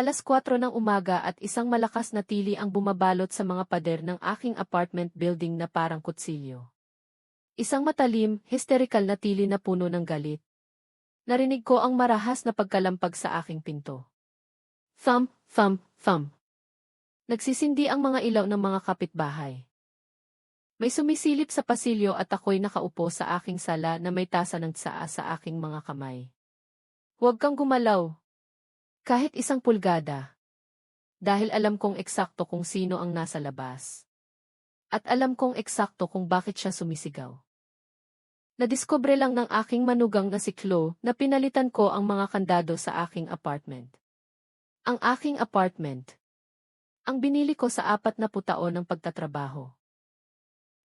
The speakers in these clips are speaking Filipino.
4 ng umaga at isang malakas na tili ang bumabalot sa mga pader ng aking apartment building na parang kutsilyo. Isang matalim, hysterical na tili na puno ng galit. Narinig ko ang marahas na pagkalampag sa aking pinto. Thump, thump, thump. Nagsisindi ang mga ilaw ng mga kapitbahay. May sumisilip sa pasilyo at ako'y nakaupo sa aking sala na may tasa ng tsaa sa aking mga kamay. Huwag kang gumalaw. Kahit isang pulgada. Dahil alam kong eksakto kung sino ang nasa labas. At alam kong eksakto kung bakit siya sumisigaw. Nadiskubre lang ng aking manugang na si Chloe na pinalitan ko ang mga kandado sa aking apartment. Ang aking apartment. Ang binili ko sa 40 taon ng pagtatrabaho.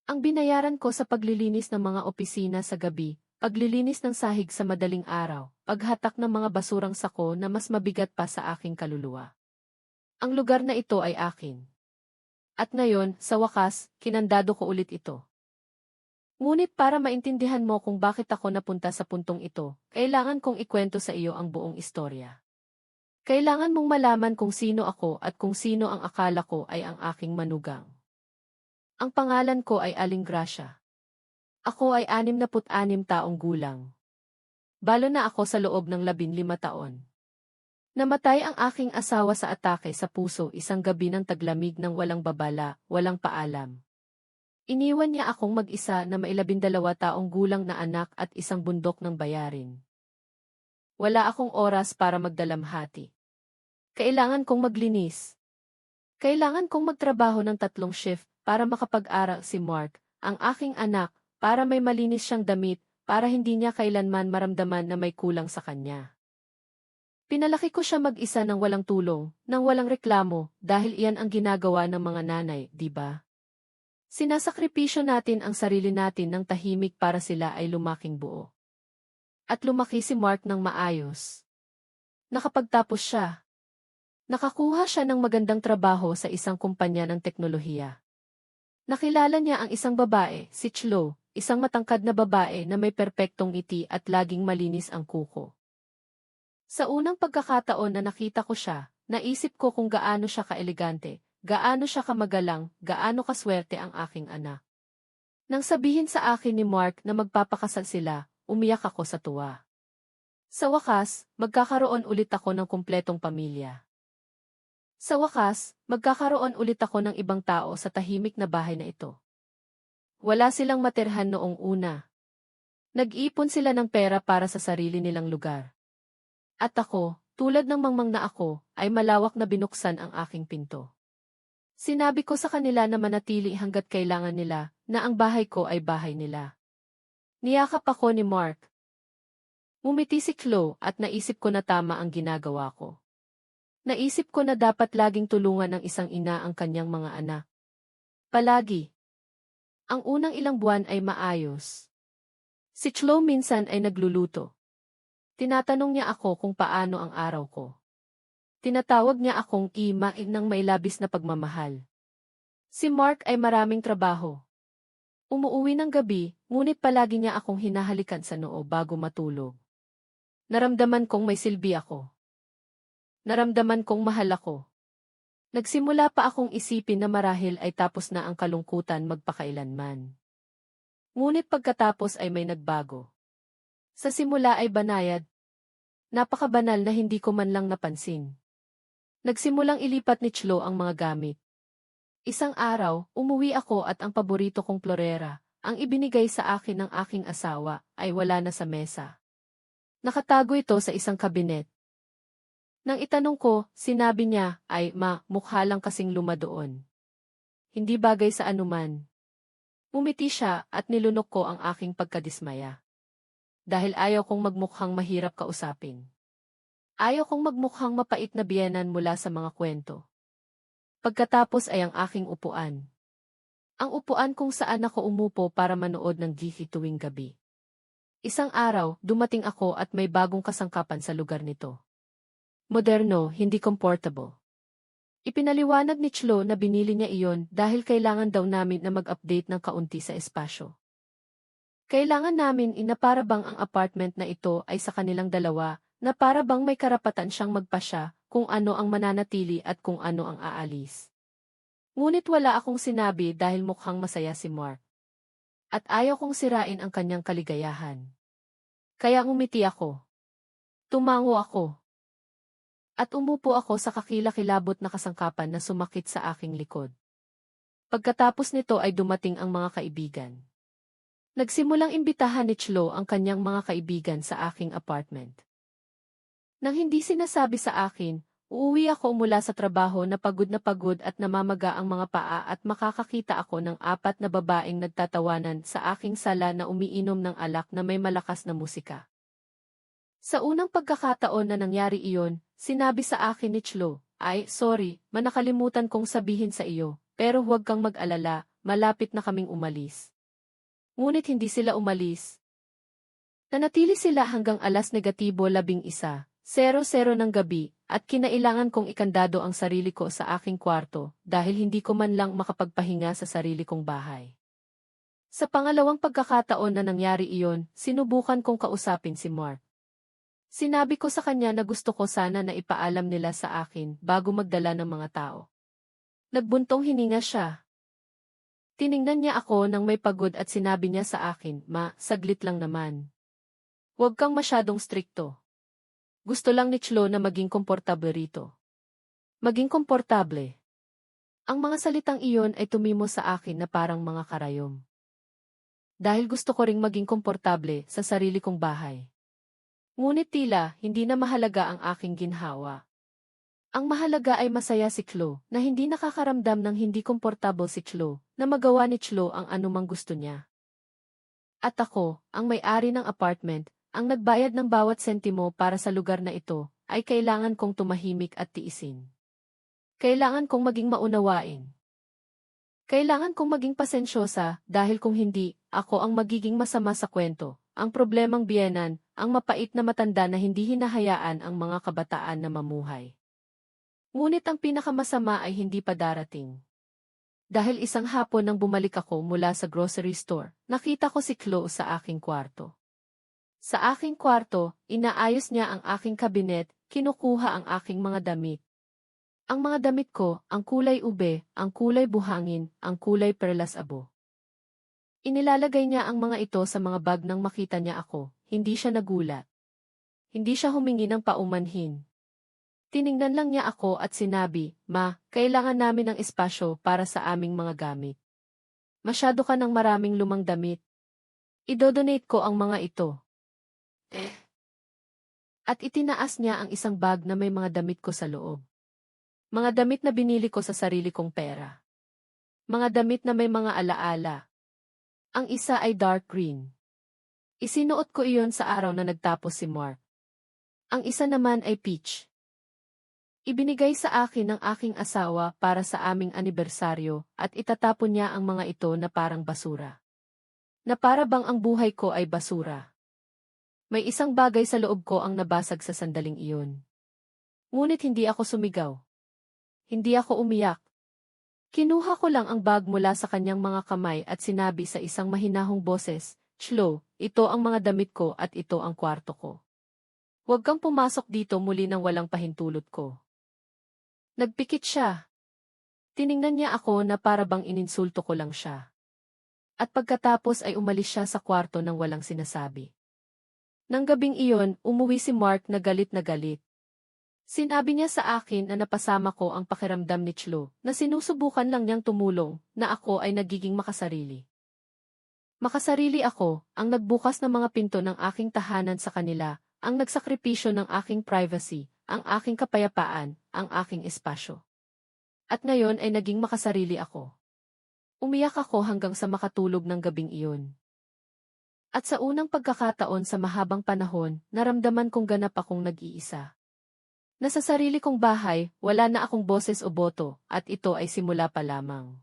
Ang binayaran ko sa paglilinis ng mga opisina sa gabi, paglilinis ng sahig sa madaling araw, paghatak ng mga basurang sako na mas mabigat pa sa aking kaluluwa. Ang lugar na ito ay akin. At ngayon, sa wakas, kinandado ko ulit ito. Ngunit para maintindihan mo kung bakit ako napunta sa puntong ito, kailangan kong ikwento sa iyo ang buong istorya. Kailangan mong malaman kung sino ako at kung sino ang akala ko ay ang aking manugang. Ang pangalan ko ay Aling Gracia. Ako ay 66 taong gulang. Balo na ako sa loob ng 15 taon. Namatay ang aking asawa sa atake sa puso isang gabi ng taglamig ng walang babala, walang paalam. Iniwan niya akong mag-isa na may 12 taong gulang na anak at isang bundok ng bayarin. Wala akong oras para magdalamhati. Kailangan kong maglinis. Kailangan kong magtrabaho ng 3 shift para makapag-aral si Mark, ang aking anak, para may malinis siyang damit, para hindi niya kailanman maramdaman na may kulang sa kanya. Pinalaki ko siya mag-isa ng walang tulong, ng walang reklamo, dahil iyan ang ginagawa ng mga nanay, di ba? Sinasakripisyo natin ang sarili natin ng tahimik para sila ay lumaking buo. At lumaki si Mark ng maayos. Nakapagtapos siya. Nakakuha siya ng magandang trabaho sa isang kumpanya ng teknolohiya. Nakilala niya ang isang babae, si Chloe, isang matangkad na babae na may perpektong ngiti at laging malinis ang kuko. Sa unang pagkakataon na nakita ko siya, naisip ko kung gaano siya kaelegante, gaano siya kamagalang, gaano kaswerte ang aking anak. Nang sabihin sa akin ni Mark na magpapakasal sila, umiyak ako sa tuwa. Sa wakas, magkakaroon ulit ako ng kumpletong pamilya. Sa wakas, magkakaroon ulit ako ng ibang tao sa tahimik na bahay na ito. Wala silang matirhan noong una. Nag-ipon sila ng pera para sa sarili nilang lugar. At ako, tulad ng mangmang na ako, ay malawak na binuksan ang aking pinto. Sinabi ko sa kanila na manatili hanggat kailangan nila, na ang bahay ko ay bahay nila. Niyakap ako ni Mark. Ngumiti si Chloe at naisip ko na tama ang ginagawa ko. Naisip ko na dapat laging tulungan ng isang ina ang kanyang mga anak. Palagi. Ang unang ilang buwan ay maayos. Si Chloe minsan ay nagluluto. Tinatanong niya ako kung paano ang araw ko. Tinatawag niya akong ima ng may labis na pagmamahal. Si Mark ay maraming trabaho. Umuuwi ng gabi, ngunit palagi niya akong hinahalikan sa noo bago matulog. Naramdaman kong may silbi ako. Naramdaman kong mahal ako. Nagsimula pa akong isipin na marahil ay tapos na ang kalungkutan magpakailanman. Ngunit pagkatapos ay may nagbago. Sa simula ay banayad. Napakabanal na hindi ko man lang napansin. Nagsimulang ilipat ni Chloe ang mga gamit. Isang araw, umuwi ako at ang paborito kong florera, ang ibinigay sa akin ng aking asawa, ay wala na sa mesa. Nakatago ito sa isang kabinet. Nang itanong ko, sinabi niya, ay mukha lang kasing luma doon. Hindi bagay sa anuman. Umiti siya at nilunok ko ang aking pagkadismaya. Dahil ayaw kong magmukhang mahirap kausapin. Ayaw kong magmukhang mapait na biyenan mula sa mga kwento. Pagkatapos ay ang aking upuan. Ang upuan kung saan ako umupo para manood ng TV tuwing gabi. Isang araw, dumating ako at may bagong kasangkapan sa lugar nito. Moderno, hindi comfortable. Ipinaliwanag ni Chloe na binili niya iyon dahil kailangan daw namin na mag-update ng kaunti sa espasyo. Kailangan namin para bang ang apartment na ito ay sa kanilang dalawa, na para bang may karapatan siyang magpasya kung ano ang mananatili at kung ano ang aalis. Ngunit wala akong sinabi dahil mukhang masaya si Mark. At ayaw kong sirain ang kanyang kaligayahan. Kaya ngumiti ako. Tumango ako. At umupo ako sa kakilakilabot na kasangkapan na sumakit sa aking likod. Pagkatapos nito ay dumating ang mga kaibigan. Nagsimulang imbitahan ni Chlo ang kanyang mga kaibigan sa aking apartment. Nang hindi sinasabi sa akin, uuwi ako mula sa trabaho na pagod at namamaga ang mga paa at makakakita ako ng 4 na babaeng nagtatawanan sa aking sala na umiinom ng alak na may malakas na musika. Sa unang pagkakataon na nangyari iyon, sinabi sa akin ni Chlo, "Ay, sorry, manakalimutan kong sabihin sa iyo, pero huwag kang mag-alala, malapit na kaming umalis." Ngunit hindi sila umalis. Nanatili sila hanggang 11:00 ng gabi, at kinailangan kong ikandado ang sarili ko sa aking kwarto dahil hindi ko man lang makapagpahinga sa sarili kong bahay. Sa pangalawang pagkakataon na nangyari iyon, sinubukan kong kausapin si Mark. Sinabi ko sa kanya na gusto ko sana na ipaalam nila sa akin bago magdala ng mga tao. Nagbuntong hininga siya. Tiningnan niya ako nang may pagod at sinabi niya sa akin, "Ma, saglit lang naman. Huwag kang masyadong strikto. Gusto lang ni Chlo na maging komportable rito." Maging komportable. Ang mga salitang iyon ay tumimo sa akin na parang mga karayom. Dahil gusto ko ring maging komportable sa sarili kong bahay. Ngunit tila, hindi na mahalaga ang aking ginhawa. Ang mahalaga ay masaya si Chlo, na hindi nakakaramdam ng hindi komportable si Chlo, na magawa ni Chlo ang anumang gusto niya. At ako, ang may-ari ng apartment, ang nagbayad ng bawat sentimo para sa lugar na ito, ay kailangan kong tumahimik at tiisin. Kailangan kong maging maunawain. Kailangan kong maging pasensyosa dahil kung hindi, ako ang magiging masama sa kwento, ang problemang biyenan, ang mapait na matanda na hindi hinahayaan ang mga kabataan na mamuhay. Ngunit ang pinakamasama ay hindi pa darating. Dahil isang hapon nang bumalik ako mula sa grocery store, nakita ko si Chlo sa aking kwarto. Sa aking kwarto, inaayos niya ang aking kabinet, kinukuha ang aking mga damit. Ang mga damit ko, ang kulay ube, ang kulay buhangin, ang kulay perlas abo. Inilalagay niya ang mga ito sa mga bag nang makita niya ako, hindi siya nagulat. Hindi siya humingi ng paumanhin. Tiningnan lang niya ako at sinabi, "Ma, kailangan namin ng espasyo para sa aming mga gamit. Masyado ka ng maraming lumang damit. Idodonate ko ang mga ito." At itinaas niya ang isang bag na may mga damit ko sa loob. Mga damit na binili ko sa sarili kong pera. Mga damit na may mga alaala. Ang isa ay dark green. Isinuot ko iyon sa araw na nagtapos si Mark. Ang isa naman ay peach. Ibinigay sa akin ng aking asawa para sa aming anibersaryo at itatapon niya ang mga ito na parang basura. Na para bang ang buhay ko ay basura. May isang bagay sa loob ko ang nabasag sa sandaling iyon. Ngunit hindi ako sumigaw. Hindi ako umiyak. Kinuha ko lang ang bag mula sa kanyang mga kamay at sinabi sa isang mahinahong boses, "Chlo, ito ang mga damit ko at ito ang kwarto ko. Huwag kang pumasok dito muli nang walang pahintulot ko." Nagpikit siya. Tiningnan niya ako na para bang ininsulto ko lang siya. At pagkatapos ay umalis siya sa kwarto nang walang sinasabi. Nang gabing iyon, umuwi si Mark na galit na galit. Sinabi niya sa akin na napasama ko ang pakiramdam ni Chlo, na sinusubukan lang niyang tumulong, na ako ay nagiging makasarili. Makasarili ako, ang nagbukas ng mga pinto ng aking tahanan sa kanila, ang nagsakripisyo ng aking privacy, ang aking kapayapaan, ang aking espasyo. At ngayon ay naging makasarili ako. Umiyak ako hanggang sa makatulog ng gabing iyon. At sa unang pagkakataon sa mahabang panahon, naramdaman kong ganap akong nag-iisa. Nasa sarili kong bahay, wala na akong boses o boto, at ito ay simula pa lamang.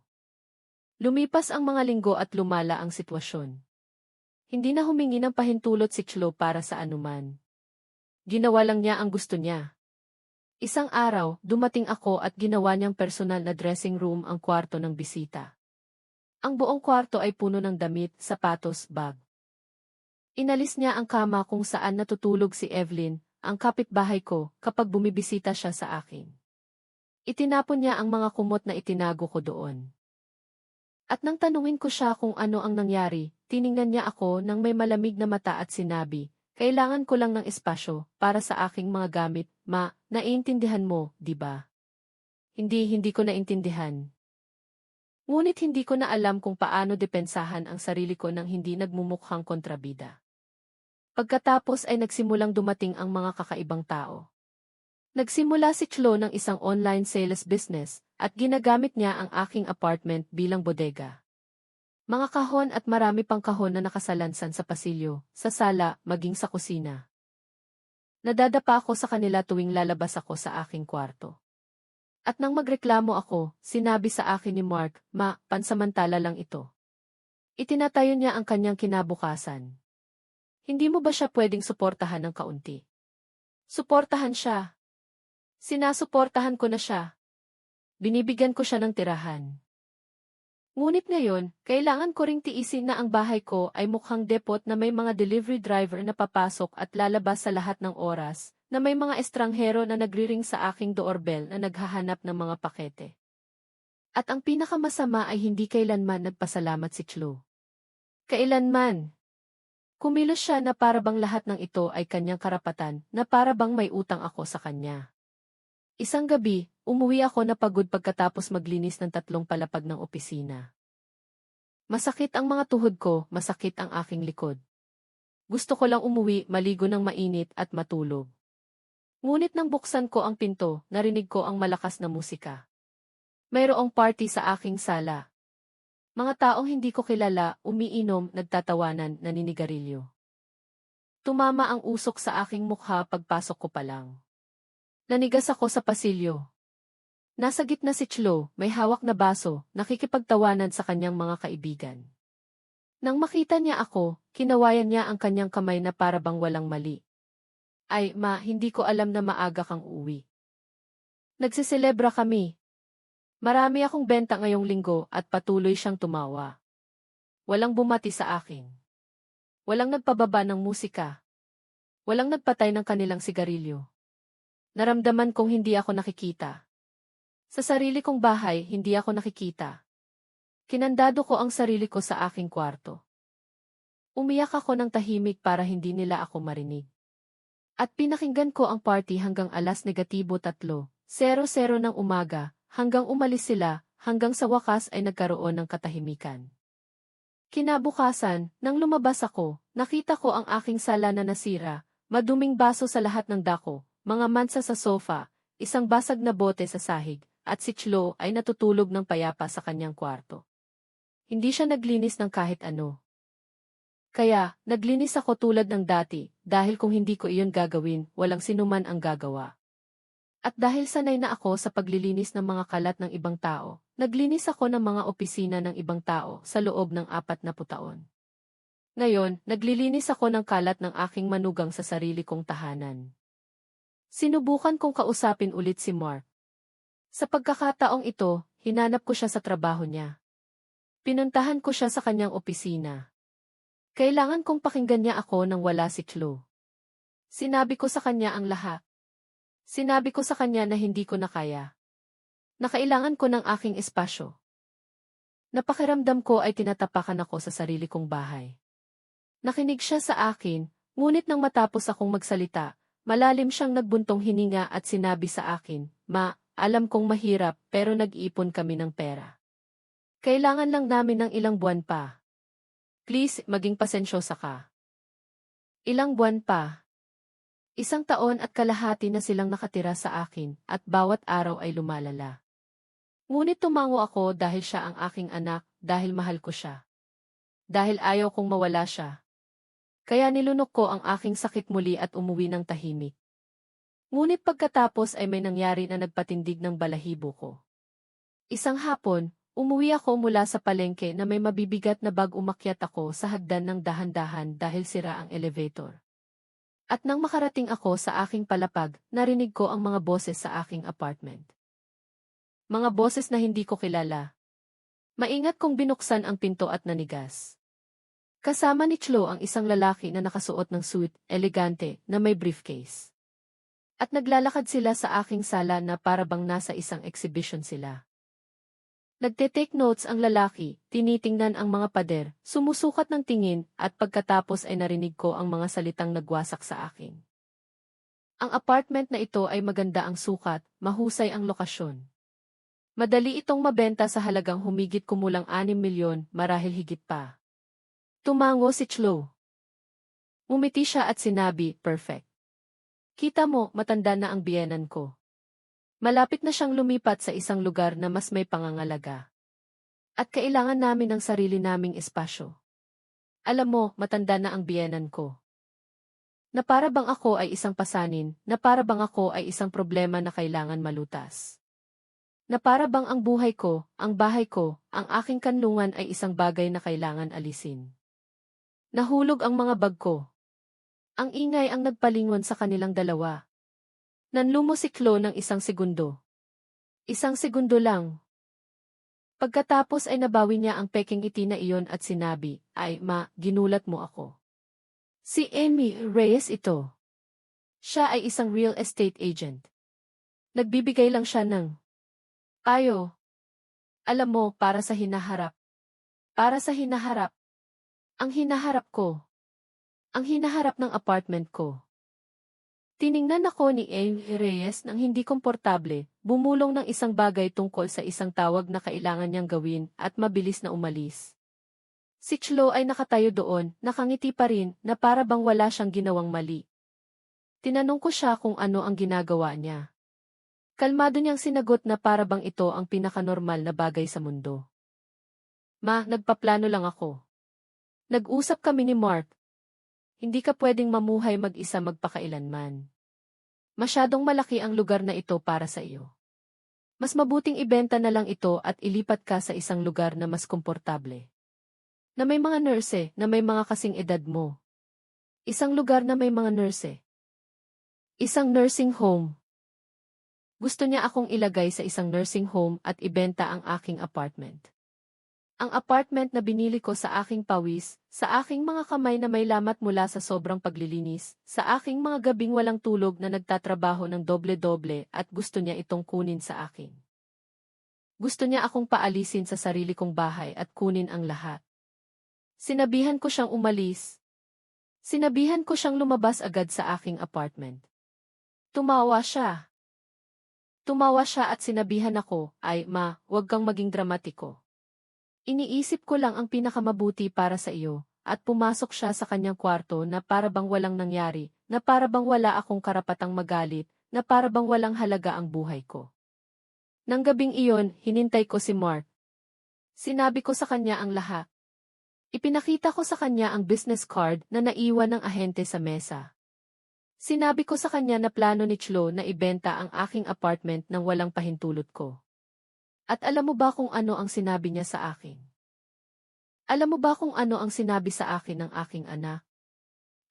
Lumipas ang mga linggo at lumala ang sitwasyon. Hindi na humingi ng pahintulot si Chlo para sa anuman. Ginawa lang niya ang gusto niya. Isang araw, dumating ako at ginawa niyang personal na dressing room ang kwarto ng bisita. Ang buong kwarto ay puno ng damit, sapatos, bag. Inalis niya ang kama kung saan natutulog si Evelyn, ang kapitbahay ko, kapag bumibisita siya sa akin. Itinapon niya ang mga kumot na itinago ko doon. At nang tanungin ko siya kung ano ang nangyari, tiningnan niya ako nang may malamig na mata at sinabi, kailangan ko lang ng espasyo para sa aking mga gamit, ma, naiintindihan mo, di ba? Hindi ko naintindihan. Ngunit hindi ko na alam kung paano depensahan ang sarili ko nang hindi nagmumukhang kontrabida. Pagkatapos ay nagsimulang dumating ang mga kakaibang tao. Nagsimula si Chlo ng isang online sales business at ginagamit niya ang aking apartment bilang bodega. Mga kahon at marami pang kahon na nakasalansan sa pasilyo, sa sala, maging sa kusina. Nadadapa ako sa kanila tuwing lalabas ako sa aking kwarto. At nang magreklamo ako, sinabi sa akin ni Mark, ma, pansamantala lang ito. Itinatayo niya ang kanyang kinabukasan. Hindi mo ba siya pwedeng suportahan ng kaunti? Suportahan siya. Sinasuportahan ko na siya. Binibigyan ko siya ng tirahan. Ngunit ngayon, kailangan ko ring tiisin na ang bahay ko ay mukhang depot na may mga delivery driver na papasok at lalabas sa lahat ng oras, na may mga estranghero na nagriring sa aking doorbell na naghahanap ng mga pakete. At ang pinakamasama ay hindi kailanman nagpasalamat si Chlo. Kailanman. Kumilos siya na parabang lahat ng ito ay kanyang karapatan, na parabang may utang ako sa kanya. Isang gabi, umuwi ako na pagod pagkatapos maglinis ng 3 palapag ng opisina. Masakit ang mga tuhod ko, masakit ang aking likod. Gusto ko lang umuwi, maligo ng mainit at matulog. Ngunit nang buksan ko ang pinto, narinig ko ang malakas na musika. Mayroong party sa aking sala. Mga taong hindi ko kilala, umiinom, nagtatawanan, naninigarilyo. Tumama ang usok sa aking mukha pagpasok ko pa lang. Nanigas ako sa pasilyo. Nasa gitna si Chlo, may hawak na baso, nakikipagtawanan sa kanyang mga kaibigan. Nang makita niya ako, kinawayan niya ang kanyang kamay na parabang walang mali. Ay, ma, hindi ko alam na maaga kang uuwi. Nagsiselebra kami. Marami akong benta ngayong linggo at patuloy siyang tumawa. Walang bumati sa akin. Walang nagpababa ng musika. Walang nagpatay ng kanilang sigarilyo. Naramdaman kong hindi ako nakikita. Sa sarili kong bahay, hindi ako nakikita. Kinandado ko ang sarili ko sa aking kwarto. Umiyak ako ng tahimik para hindi nila ako marinig. At pinakinggan ko ang party hanggang 3:00 ng umaga, hanggang umalis sila, hanggang sa wakas ay nagkaroon ng katahimikan. Kinabukasan, nang lumabas ako, nakita ko ang aking sala na nasira, maduming baso sa lahat ng dako, mga mansa sa sofa, isang basag na bote sa sahig, at si Chlo ay natutulog ng payapa sa kanyang kwarto. Hindi siya naglinis ng kahit ano. Kaya, naglinis ako tulad ng dati, dahil kung hindi ko iyon gagawin, walang sinuman ang gagawa. At dahil sanay na ako sa paglilinis ng mga kalat ng ibang tao, naglinis ako ng mga opisina ng ibang tao sa loob ng 40 taon. Ngayon, naglilinis ako ng kalat ng aking manugang sa sarili kong tahanan. Sinubukan kong kausapin ulit si Mark. Sa pagkakataong ito, hinanap ko siya sa trabaho niya. Pinuntahan ko siya sa kanyang opisina. Kailangan kong pakinggan niya ako nang wala si Chlo. Sinabi ko sa kanya ang lahat. Sinabi ko sa kanya na hindi ko na kaya. Na kailangan ko ng aking espasyo. Napakiramdam ko ay tinatapakan ako sa sarili kong bahay. Nakinig siya sa akin, ngunit nang matapos akong magsalita, malalim siyang nagbuntong hininga at sinabi sa akin, ma, alam kong mahirap pero nag-iipon kami ng pera. Kailangan lang namin ng ilang buwan pa. Please, maging pasensyosa ka. Ilang buwan pa. 1 taon at kalahati na silang nakatira sa akin at bawat araw ay lumalala. Ngunit tumango ako dahil siya ang aking anak, dahil mahal ko siya. Dahil ayaw kong mawala siya. Kaya nilunok ko ang aking sakit muli at umuwi ng tahimik. Ngunit pagkatapos ay may nangyari na nagpatindig ng balahibo ko. Isang hapon, umuwi ako mula sa palengke na may mabibigat na bag umakyat ako sa hagdan ng dahan-dahan dahil sira ang elevator. At nang makarating ako sa aking palapag, narinig ko ang mga boses sa aking apartment. Mga boses na hindi ko kilala. Maingat kong binuksan ang pinto at nanigas. Kasama ni Chlo ang isang lalaki na nakasuot ng suit, elegante, na may briefcase. At naglalakad sila sa aking sala na para bang nasa isang exhibition sila. Nagte-take notes ang lalaki, tinitingnan ang mga pader, sumusukat ng tingin, at pagkatapos ay narinig ko ang mga salitang nagwasak sa akin. Ang apartment na ito ay maganda ang sukat, mahusay ang lokasyon. Madali itong mabenta sa halagang humigit kumulang 6 milyon, marahil higit pa. Tumango si Chloe. Ngumiti siya at sinabi, perfect. Kita mo, matanda na ang biyenan ko. Malapit na siyang lumipat sa isang lugar na mas may pangangalaga. At kailangan namin ng sarili naming espasyo. Alam mo, matanda na ang biyenan ko. Na para bang ako ay isang pasanin, na para bang ako ay isang problema na kailangan malutas. Na para bang ang buhay ko, ang bahay ko, ang aking kanlungan ay isang bagay na kailangan alisin. Nahulog ang mga bag ko. Ang ingay ang nagpalingon sa kanilang dalawa. Nanlumo si Chloe ng 1 segundo. 1 segundo lang. Pagkatapos ay nabawi niya ang peking ngiti na iyon at sinabi, ay ma, ginulat mo ako. Si Amy Reyes ito. Siya ay isang real estate agent. Nagbibigay lang siya ng payo. Alam mo, para sa hinaharap. Para sa hinaharap. Ang hinaharap ko. Ang hinaharap ng apartment ko. Tiningnan ako ni Amy Reyes nang hindi komportable, bumulong ng isang bagay tungkol sa isang tawag na kailangan niyang gawin at mabilis na umalis. Si Chloe ay nakatayo doon, nakangiti pa rin, na para bang wala siyang ginawang mali. Tinanong ko siya kung ano ang ginagawa niya. Kalmado niyang sinagot na para bang ito ang pinakanormal na bagay sa mundo. Ma, nagpaplano lang ako. Nag-usap kami ni Mark. Hindi ka pwedeng mamuhay mag-isa magpakailanman. Masyadong malaki ang lugar na ito para sa iyo. Mas mabuting ibenta na lang ito at ilipat ka sa isang lugar na mas komportable. Na may mga nurse, na may mga kasing edad mo. Isang lugar na may mga nurse. Isang nursing home. Gusto niya akong ilagay sa isang nursing home at ibenta ang aking apartment. Ang apartment na binili ko sa aking pawis, sa aking mga kamay na may lamat mula sa sobrang paglilinis, sa aking mga gabing walang tulog na nagtatrabaho ng doble-doble at gusto niya itong kunin sa akin. Gusto niya akong paalisin sa sarili kong bahay at kunin ang lahat. Sinabihan ko siyang umalis. Sinabihan ko siyang lumabas agad sa aking apartment. Tumawa siya. Tumawa siya at sinabihan ako, ay ma, huwag kang maging dramatiko. Iniisip ko lang ang pinakamabuti para sa iyo, at pumasok siya sa kanyang kwarto na para bang walang nangyari, na para bang wala akong karapatang magalit, na para bang walang halaga ang buhay ko. Nang gabing iyon, hinintay ko si Mark. Sinabi ko sa kanya ang lahat. Ipinakita ko sa kanya ang business card na naiwan ng ahente sa mesa. Sinabi ko sa kanya na plano ni Chloe na ibenta ang aking apartment nang walang pahintulot ko. At alam mo ba kung ano ang sinabi niya sa akin? Alam mo ba kung ano ang sinabi sa akin ng aking anak?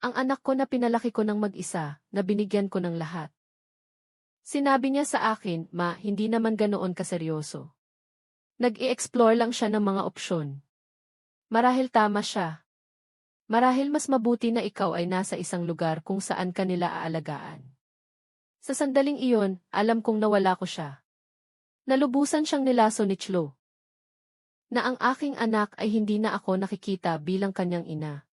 Ang anak ko na pinalaki ko ng mag-isa, na binigyan ko ng lahat. Sinabi niya sa akin, ma, hindi naman ganoon kaseryoso. Nag-i-explore lang siya ng mga opsyon. Marahil tama siya. Marahil mas mabuti na ikaw ay nasa isang lugar kung saan ka nila aalagaan. Sa sandaling iyon, alam kong nawala ko siya. Nalubusan siyang nilaso ni Chloe. Na ang aking anak ay hindi na ako nakikita bilang kanyang ina.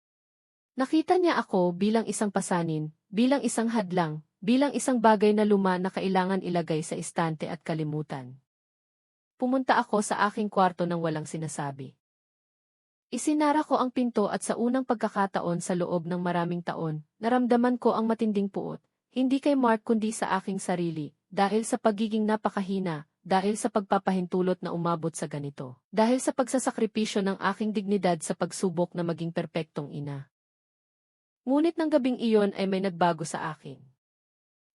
Nakita niya ako bilang isang pasanin, bilang isang hadlang, bilang isang bagay na luma na kailangan ilagay sa istante at kalimutan. Pumunta ako sa aking kwarto nang walang sinasabi. Isinara ko ang pinto at sa unang pagkakataon sa loob ng maraming taon, naramdaman ko ang matinding puot, hindi kay Mark kundi sa aking sarili, dahil sa pagiging napakahina, dahil sa pagpapahintulot na umabot sa ganito, dahil sa pagsasakripisyo ng aking dignidad sa pagsubok na maging perpektong ina. Ngunit ng gabing iyon ay may nagbago sa akin.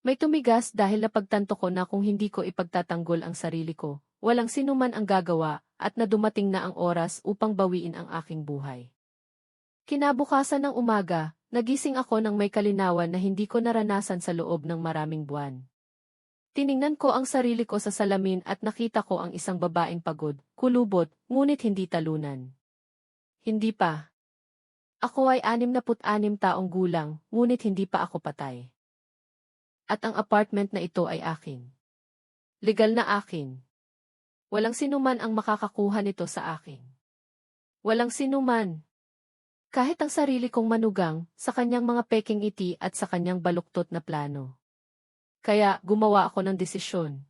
May tumigas dahil napagtanto ko na kung hindi ko ipagtatanggol ang sarili ko, walang sinuman ang gagawa, at na dumating na ang oras upang bawiin ang aking buhay. Kinabukasan ng umaga, nagising ako ng may kalinawan na hindi ko naranasan sa loob ng maraming buwan. Tiningnan ko ang sarili ko sa salamin at nakita ko ang isang babaeng pagod, kulubot, ngunit hindi talunan. Hindi pa. Ako ay 66 taong gulang, ngunit hindi pa ako patay. At ang apartment na ito ay akin. Legal na akin. Walang sinuman ang makakakuha nito sa akin. Walang sinuman. Kahit ang sarili kong manugang, sa kanyang mga peking ngiti at sa kanyang baluktot na plano. Kaya, gumawa ako ng desisyon.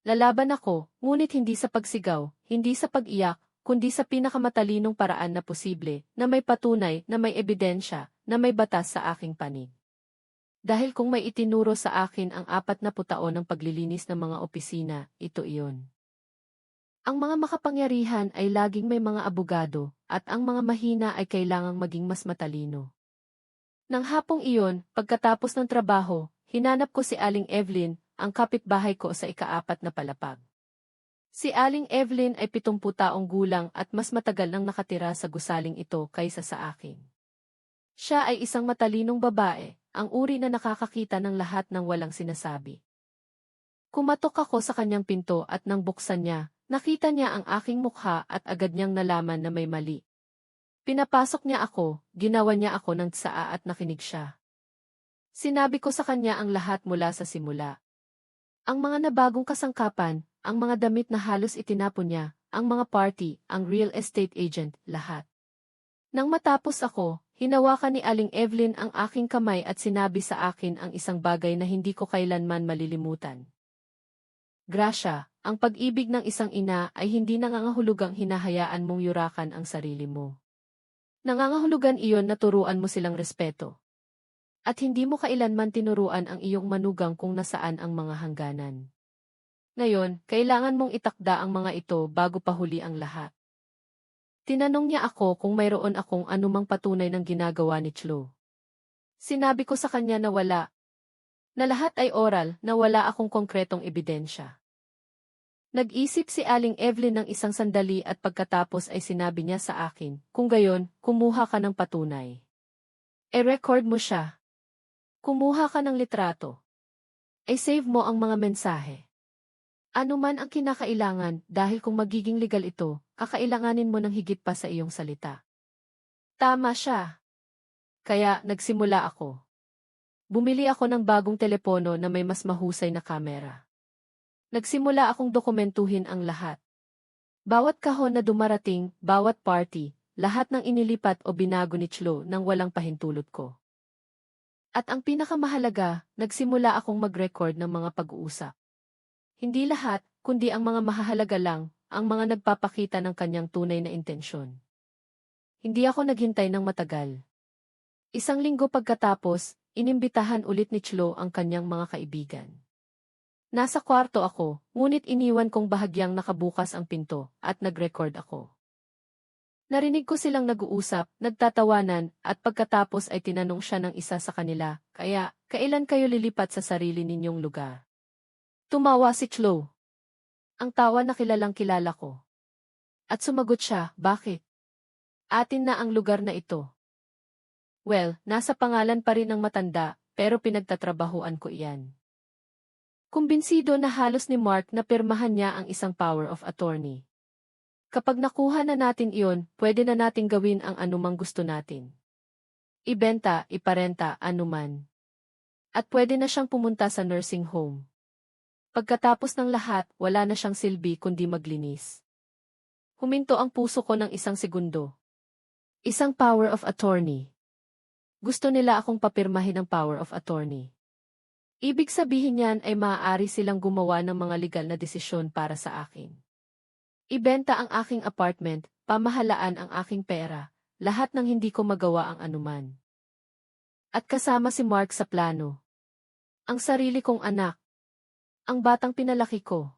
Lalaban ako, ngunit hindi sa pagsigaw, hindi sa pag-iyak, kundi sa pinakamatalinong paraan na posible, na may patunay, na may ebidensya, na may batas sa aking panig. Dahil kung may itinuro sa akin ang 40 taon ng paglilinis ng mga opisina, ito iyon. Ang mga makapangyarihan ay laging may mga abogado, at ang mga mahina ay kailangang maging mas matalino. Nang hapong iyon, pagkatapos ng trabaho, hinanap ko si Aling Evelyn, ang kapitbahay ko sa ika-4 na palapag. Si Aling Evelyn ay 70 taong gulang at mas matagal nang nakatira sa gusaling ito kaysa sa akin. Siya ay isang matalinong babae, ang uri na nakakakita ng lahat ng walang sinasabi. Kumatok ako sa kanyang pinto at nang buksan niya, nakita niya ang aking mukha at agad niyang nalaman na may mali. Pinapasok niya ako, ginawa niya ako ng tsaa at nakinig siya. Sinabi ko sa kanya ang lahat mula sa simula. Ang mga nabagong kasangkapan, ang mga damit na halos itinapon niya, ang mga party, ang real estate agent, lahat. Nang matapos ako, hinawakan ni Aling Evelyn ang aking kamay at sinabi sa akin ang isang bagay na hindi ko kailanman malilimutan. Gracia, ang pag-ibig ng isang ina ay hindi nangangahulugang hinahayaan mong yurakan ang sarili mo. Nangangahulugan iyon na turuan mo silang respeto. At hindi mo kailanman tinuruan ang iyong manugang kung nasaan ang mga hangganan. Ngayon, kailangan mong itakda ang mga ito bago pa huli ang lahat. Tinanong niya ako kung mayroon akong anumang patunay ng ginagawa ni Chloe. Sinabi ko sa kanya na wala. Na lahat ay oral, na wala akong konkretong ebidensya. Nag-isip si Aling Evelyn ng isang sandali at pagkatapos ay sinabi niya sa akin, kung gayon, kumuha ka ng patunay. E-record mo siya. Kumuha ka ng litrato. I-save mo ang mga mensahe. Ano man ang kinakailangan dahil kung magiging legal ito, kakailanganin mo ng higit pa sa iyong salita. Tama siya. Kaya nagsimula ako. Bumili ako ng bagong telepono na may mas mahusay na kamera. Nagsimula akong dokumentuhin ang lahat. Bawat kahon na dumarating, bawat party, lahat ng inilipat o binago ni Chloe nang walang pahintulot ko. At ang pinakamahalaga, nagsimula akong mag-record ng mga pag-uusap. Hindi lahat, kundi ang mga mahahalaga lang, ang mga nagpapakita ng kanyang tunay na intensyon. Hindi ako naghintay ng matagal. Isang linggo pagkatapos, inimbitahan ulit ni Chloe ang kanyang mga kaibigan. Nasa kwarto ako, ngunit iniwan kong bahagyang nakabukas ang pinto, at nag-record ako. Narinig ko silang nag-uusap, nagtatawanan, at pagkatapos ay tinanong siya ng isa sa kanila, kaya, kailan kayo lilipat sa sarili ninyong lugar? Tumawa si Chloe. Ang tawa na kilalang kilala ko. At sumagot siya, bakit? Atin na ang lugar na ito. Well, nasa pangalan pa rin ng matanda, pero pinagtatrabahuan ko iyan. Kumbinsido na halos ni Mark na pirmahan niya ang isang power of attorney. Kapag nakuha na natin iyon, pwede na nating gawin ang anumang gusto natin. Ibenta, iparenta, anuman. At pwede na siyang pumunta sa nursing home. Pagkatapos ng lahat, wala na siyang silbi kundi maglinis. Huminto ang puso ko ng isang segundo. Isang power of attorney. Gusto nila akong papirmahin ng power of attorney. Ibig sabihin niyan ay maaari silang gumawa ng mga legal na desisyon para sa akin. Ibenta ang aking apartment, pamahalaan ang aking pera, lahat ng hindi ko magawa ang anuman. At kasama si Mark sa plano. Ang sarili kong anak. Ang batang pinalaki ko.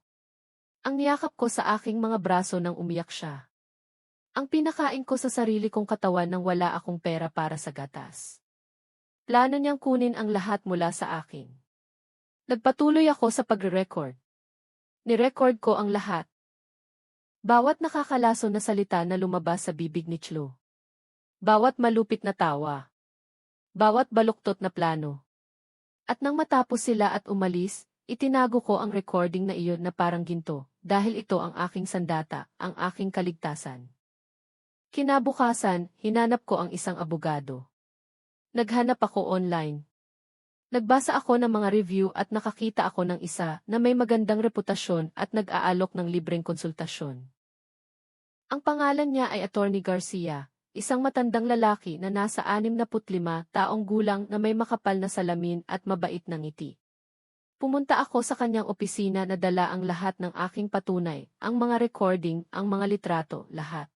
Ang niyakap ko sa aking mga braso nang umiyak siya. Ang pinakain ko sa sarili kong katawan nang wala akong pera para sa gatas. Plano niyang kunin ang lahat mula sa akin. Nagpatuloy ako sa pagre-record. Ni-record ko ang lahat. Bawat nakakalaso na salita na lumabas sa bibig ni Chloe. Bawat malupit na tawa. Bawat baluktot na plano. At nang matapos sila at umalis, itinago ko ang recording na iyon na parang ginto, dahil ito ang aking sandata, ang aking kaligtasan. Kinabukasan, hinanap ko ang isang abogado. Naghanap ako online. Nagbasa ako ng mga review at nakakita ako ng isa na may magandang reputasyon at nag-aalok ng libreng konsultasyon. Ang pangalan niya ay Attorney Garcia, isang matandang lalaki na nasa 65 taong gulang na may makapal na salamin at mabait na ngiti. Pumunta ako sa kanyang opisina na dala ang lahat ng aking patunay, ang mga recording, ang mga litrato, lahat.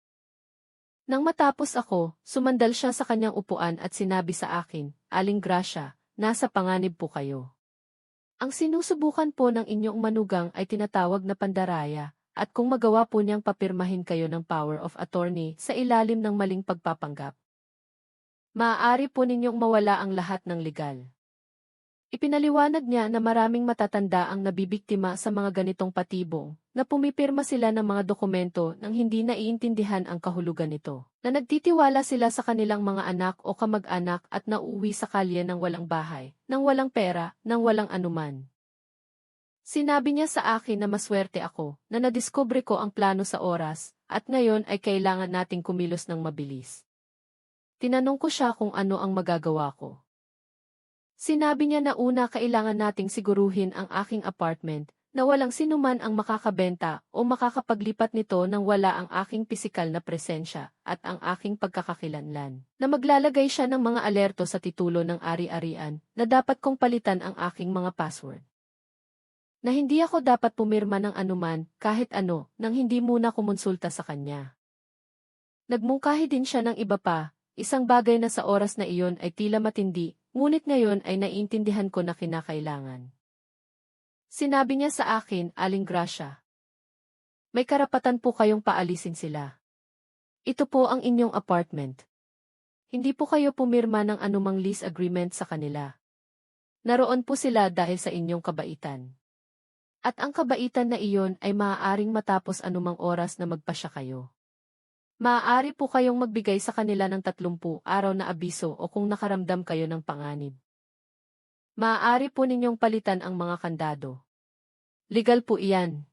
Nang matapos ako, sumandal siya sa kanyang upuan at sinabi sa akin, Aling Gracia, nasa panganib po kayo. Ang sinusubukan po ng inyong manugang ay tinatawag na pandaraya, at kung magawa po niyang papirmahin kayo ng power of attorney sa ilalim ng maling pagpapanggap, maaari po ninyong mawala ang lahat ng legal. Ipinaliwanag niya na maraming matatanda ang nabibiktima sa mga ganitong patibong, na pumipirma sila ng mga dokumento nang hindi naiintindihan ang kahulugan nito, na nagtitiwala sila sa kanilang mga anak o kamag-anak at nauuwi sa kalye ng walang bahay, ng walang pera, ng walang anuman. Sinabi niya sa akin na maswerte ako, na nadiskubre ko ang plano sa oras, at ngayon ay kailangan nating kumilos ng mabilis. Tinanong ko siya kung ano ang magagawa ko. Sinabi niya na una kailangan nating siguruhin ang aking apartment, na walang sinuman ang makakabenta o makakapaglipat nito nang wala ang aking pisikal na presensya at ang aking pagkakakilanlan, na maglalagay siya ng mga alerto sa titulo ng ari-arian, na dapat kong palitan ang aking mga password. Na hindi ako dapat pumirma ng anuman, kahit ano, nang hindi muna kumonsulta sa kanya. Nagmungkahi din siya ng iba pa, isang bagay na sa oras na iyon ay tila matindi, ngunit ngayon ay naiintindihan ko na kinakailangan. Sinabi niya sa akin, Aling Gracia, may karapatan po kayong paalisin sila. Ito po ang inyong apartment. Hindi po kayo pumirma ng anumang lease agreement sa kanila. Naroon po sila dahil sa inyong kabaitan. At ang kabaitan na iyon ay maaaring matapos anumang oras na magpasya kayo. Maaari po kayong magbigay sa kanila ng 30 araw na abiso o kung nakaramdam kayo ng panganib. Maaari po ninyong palitan ang mga kandado. Legal po iyan.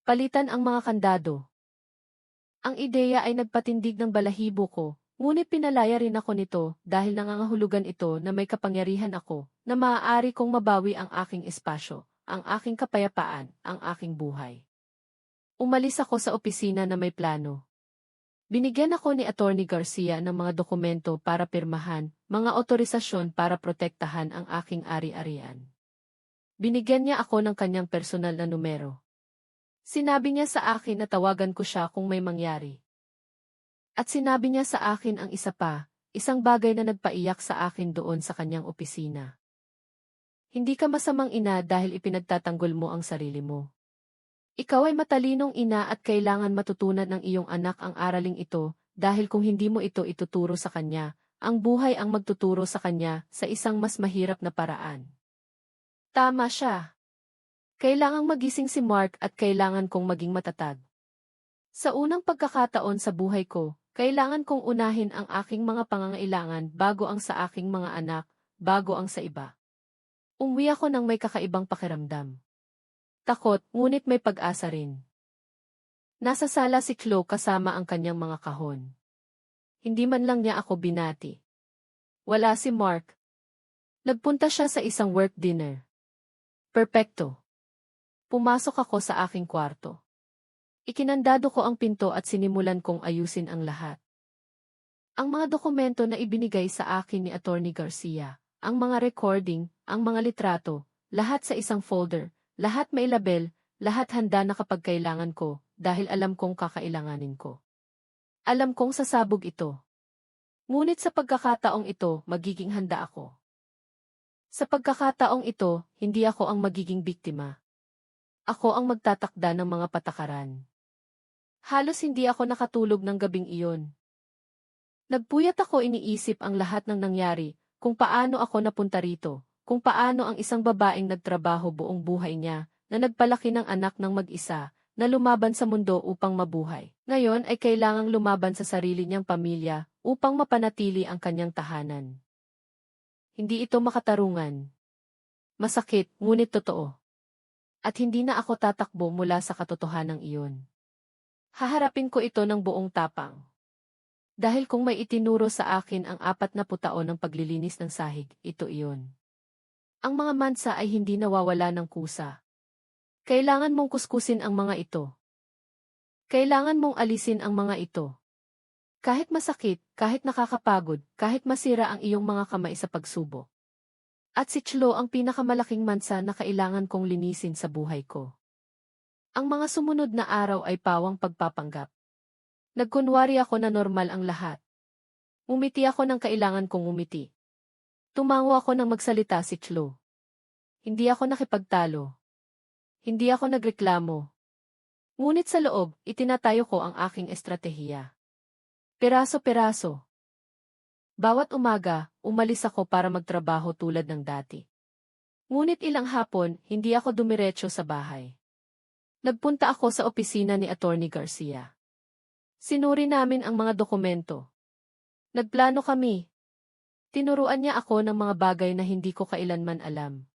Palitan ang mga kandado. Ang ideya ay nagpatindig ng balahibo ko, ngunit pinalaya rin ako nito dahil nangangahulugan ito na may kapangyarihan ako na maaari kong mabawi ang aking espasyo, ang aking kapayapaan, ang aking buhay. Umalis ako sa opisina na may plano. Binigyan ako ni Attorney Garcia ng mga dokumento para pirmahan, mga otorisasyon para protektahan ang aking ari-arian. Binigyan niya ako ng kanyang personal na numero. Sinabi niya sa akin na tawagan ko siya kung may mangyari. At sinabi niya sa akin ang isa pa, isang bagay na nagpaiyak sa akin doon sa kanyang opisina. Hindi ka masamang ina dahil ipinagtatanggol mo ang sarili mo. Ikaw ay matalinong ina at kailangan matutunan ng iyong anak ang araling ito dahil kung hindi mo ito ituturo sa kanya, ang buhay ang magtuturo sa kanya sa isang mas mahirap na paraan. Tama siya. Kailangang magising si Mark at kailangan kong maging matatag. Sa unang pagkakataon sa buhay ko, kailangan kong unahin ang aking mga pangangailangan bago ang sa aking mga anak, bago ang sa iba. Umuwi ako ng may kakaibang pakiramdam. Takot, ngunit may pag-asa rin. Nasa sala si Chloe kasama ang kanyang mga kahon. Hindi man lang niya ako binati. Wala si Mark. Nagpunta siya sa isang work dinner. Perpekto. Pumasok ako sa aking kwarto. Ikinandado ko ang pinto at sinimulan kong ayusin ang lahat. Ang mga dokumento na ibinigay sa akin ni Attorney Garcia, ang mga recording, ang mga litrato, lahat sa isang folder, lahat may label, lahat handa na kapag kailangan ko, dahil alam kong kakailanganin ko. Alam kong sasabog ito. Ngunit sa pagkakataong ito, magiging handa ako. Sa pagkakataong ito, hindi ako ang magiging biktima. Ako ang magtatakda ng mga patakaran. Halos hindi ako nakatulog ng gabing iyon. Nagpuyat ako iniisip ang lahat ng nangyari, kung paano ako napunta rito, kung paano ang isang babaeng nagtrabaho buong buhay niya, na nagpalaki ng anak ng mag-isa, na lumaban sa mundo upang mabuhay. Ngayon ay kailangang lumaban sa sarili niyang pamilya, upang mapanatili ang kanyang tahanan. Hindi ito makatarungan. Masakit, ngunit totoo. At hindi na ako tatakbo mula sa katotohanan iyon. Haharapin ko ito ng buong tapang. Dahil kung may itinuro sa akin ang 40 taon ng paglilinis ng sahig, ito iyon. Ang mga mansa ay hindi nawawala ng kusa. Kailangan mong kuskusin ang mga ito. Kailangan mong alisin ang mga ito. Kahit masakit, kahit nakakapagod, kahit masira ang iyong mga kamay sa pagsubok. At si Chlo ang pinakamalaking mansa na kailangan kong linisin sa buhay ko. Ang mga sumunod na araw ay pawang pagpapanggap. Nagkunwari ako na normal ang lahat. Umiti ako ng kailangan kong umiti. Tumango ako nang magsalita si Chlo. Hindi ako nakipagtalo. Hindi ako nagreklamo. Ngunit sa loob, itinatayo ko ang aking estratehiya. Peraso-peraso. Bawat umaga, umalis ako para magtrabaho tulad ng dati. Ngunit ilang hapon, hindi ako dumiretso sa bahay. Nagpunta ako sa opisina ni Attorney Garcia. Sinuri namin ang mga dokumento. Nagplano kami. Tinuruan niya ako ng mga bagay na hindi ko kailanman alam.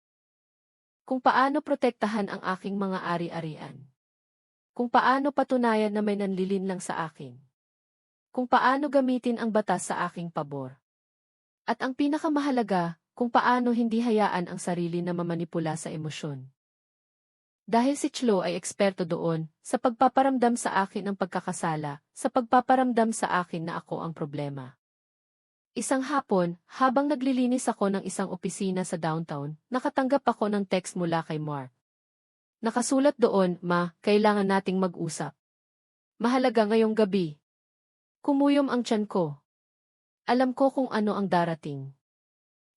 Kung paano protektahan ang aking mga ari-arian. Kung paano patunayan na may nanlilin lang sa akin. Kung paano gamitin ang batas sa aking pabor. At ang pinakamahalaga, kung paano hindi hayaan ang sarili na mamanipula sa emosyon. Dahil si Chlo ay eksperto doon, sa pagpaparamdam sa akin ng pagkakasala, sa pagpaparamdam sa akin na ako ang problema. Isang hapon, habang naglilinis ako ng isang opisina sa downtown, nakatanggap ako ng text mula kay Mark. Nakasulat doon, "Ma, kailangan nating mag-usap. Mahalaga ngayong gabi." Kumuyom ang tiyan ko. Alam ko kung ano ang darating.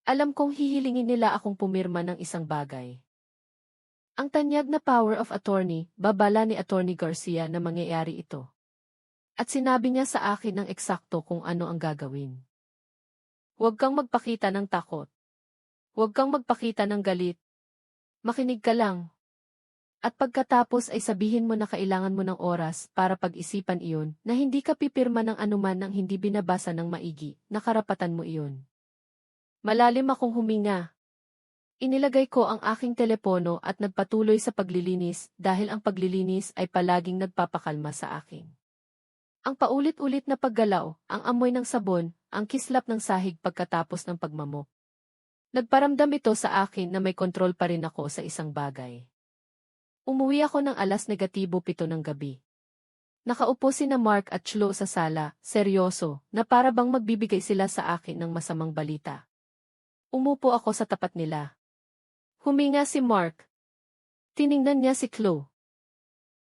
Alam kong hihilingin nila akong pumirma ng isang bagay. Ang tanyag na power of attorney, babala ni Attorney Garcia na mangyayari ito. At sinabi niya sa akin ng eksakto kung ano ang gagawin. Huwag kang magpakita ng takot. Huwag kang magpakita ng galit. Makinig ka lang. At pagkatapos ay sabihin mo na kailangan mo ng oras para pag-isipan iyon, na hindi ka pipirma ng anuman nang hindi binabasa ng maigi, na karapatan mo iyon. Malalim akong huminga. Inilagay ko ang aking telepono at nagpatuloy sa paglilinis dahil ang paglilinis ay palaging nagpapakalma sa akin. Ang paulit-ulit na paggalaw, ang amoy ng sabon, ang kislap ng sahig pagkatapos ng pagmamok. Nagparamdam ito sa akin na may kontrol pa rin ako sa isang bagay. Umuwi ako ng 7:00 ng gabi. Nakaupo sina Mark at Chlo sa sala, seryoso, na para bang magbibigay sila sa akin ng masamang balita. Umupo ako sa tapat nila. Huminga si Mark. Tiningnan niya si Chlo.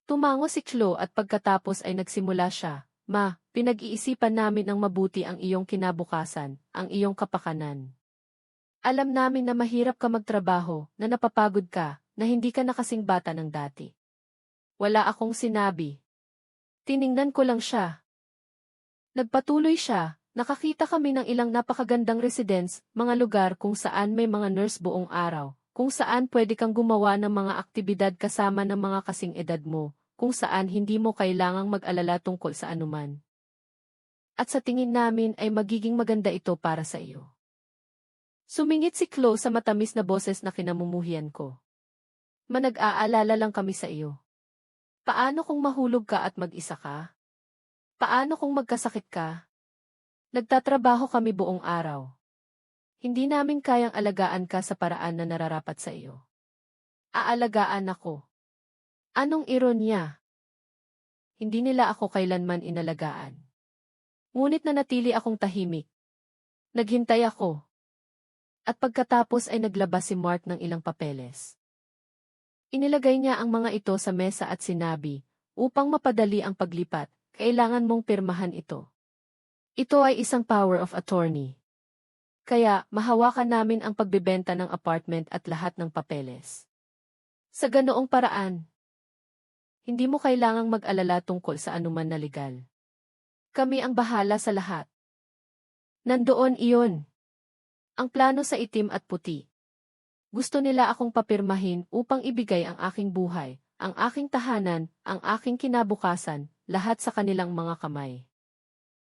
Tumango si Chlo at pagkatapos ay nagsimula siya, "Ma, pinag-iisipan namin ang mabuti ang iyong kinabukasan, ang iyong kapakanan. Alam namin na mahirap ka magtrabaho, na napapagod ka, na hindi ka na kasing bata ng dati." Wala akong sinabi. Tiningnan ko lang siya. Nagpatuloy siya, nakakita kami ng ilang napakagandang residence, mga lugar kung saan may mga nurse buong araw, kung saan pwede kang gumawa ng mga aktibidad kasama ng mga kasing edad mo, kung saan hindi mo kailangang mag-alala tungkol sa anuman. At sa tingin namin ay magiging maganda ito para sa iyo. Sumingit si Chlo sa matamis na boses na kinamumuhian ko. "Manag-aalala lang kami sa iyo. Paano kung mahulog ka at mag-isa ka? Paano kung magkasakit ka? Nagtatrabaho kami buong araw. Hindi namin kayang alagaan ka sa paraan na nararapat sa iyo. Aalagaan ako." Anong ironya? Hindi nila ako kailanman inalagaan. Ngunit nanatili akong tahimik. Naghintay ako. At pagkatapos ay naglabas si Mark ng ilang papeles. Inilagay niya ang mga ito sa mesa at sinabi, "Upang mapadali ang paglipat, kailangan mong pirmahan ito. Ito ay isang power of attorney. Kaya, mahawakan namin ang pagbebenta ng apartment at lahat ng papeles. Sa ganoong paraan, hindi mo kailangang mag-alala tungkol sa anuman na legal. Kami ang bahala sa lahat." Nandoon iyon. Ang plano sa itim at puti. Gusto nila akong papirmahin upang ibigay ang aking buhay, ang aking tahanan, ang aking kinabukasan, lahat sa kanilang mga kamay.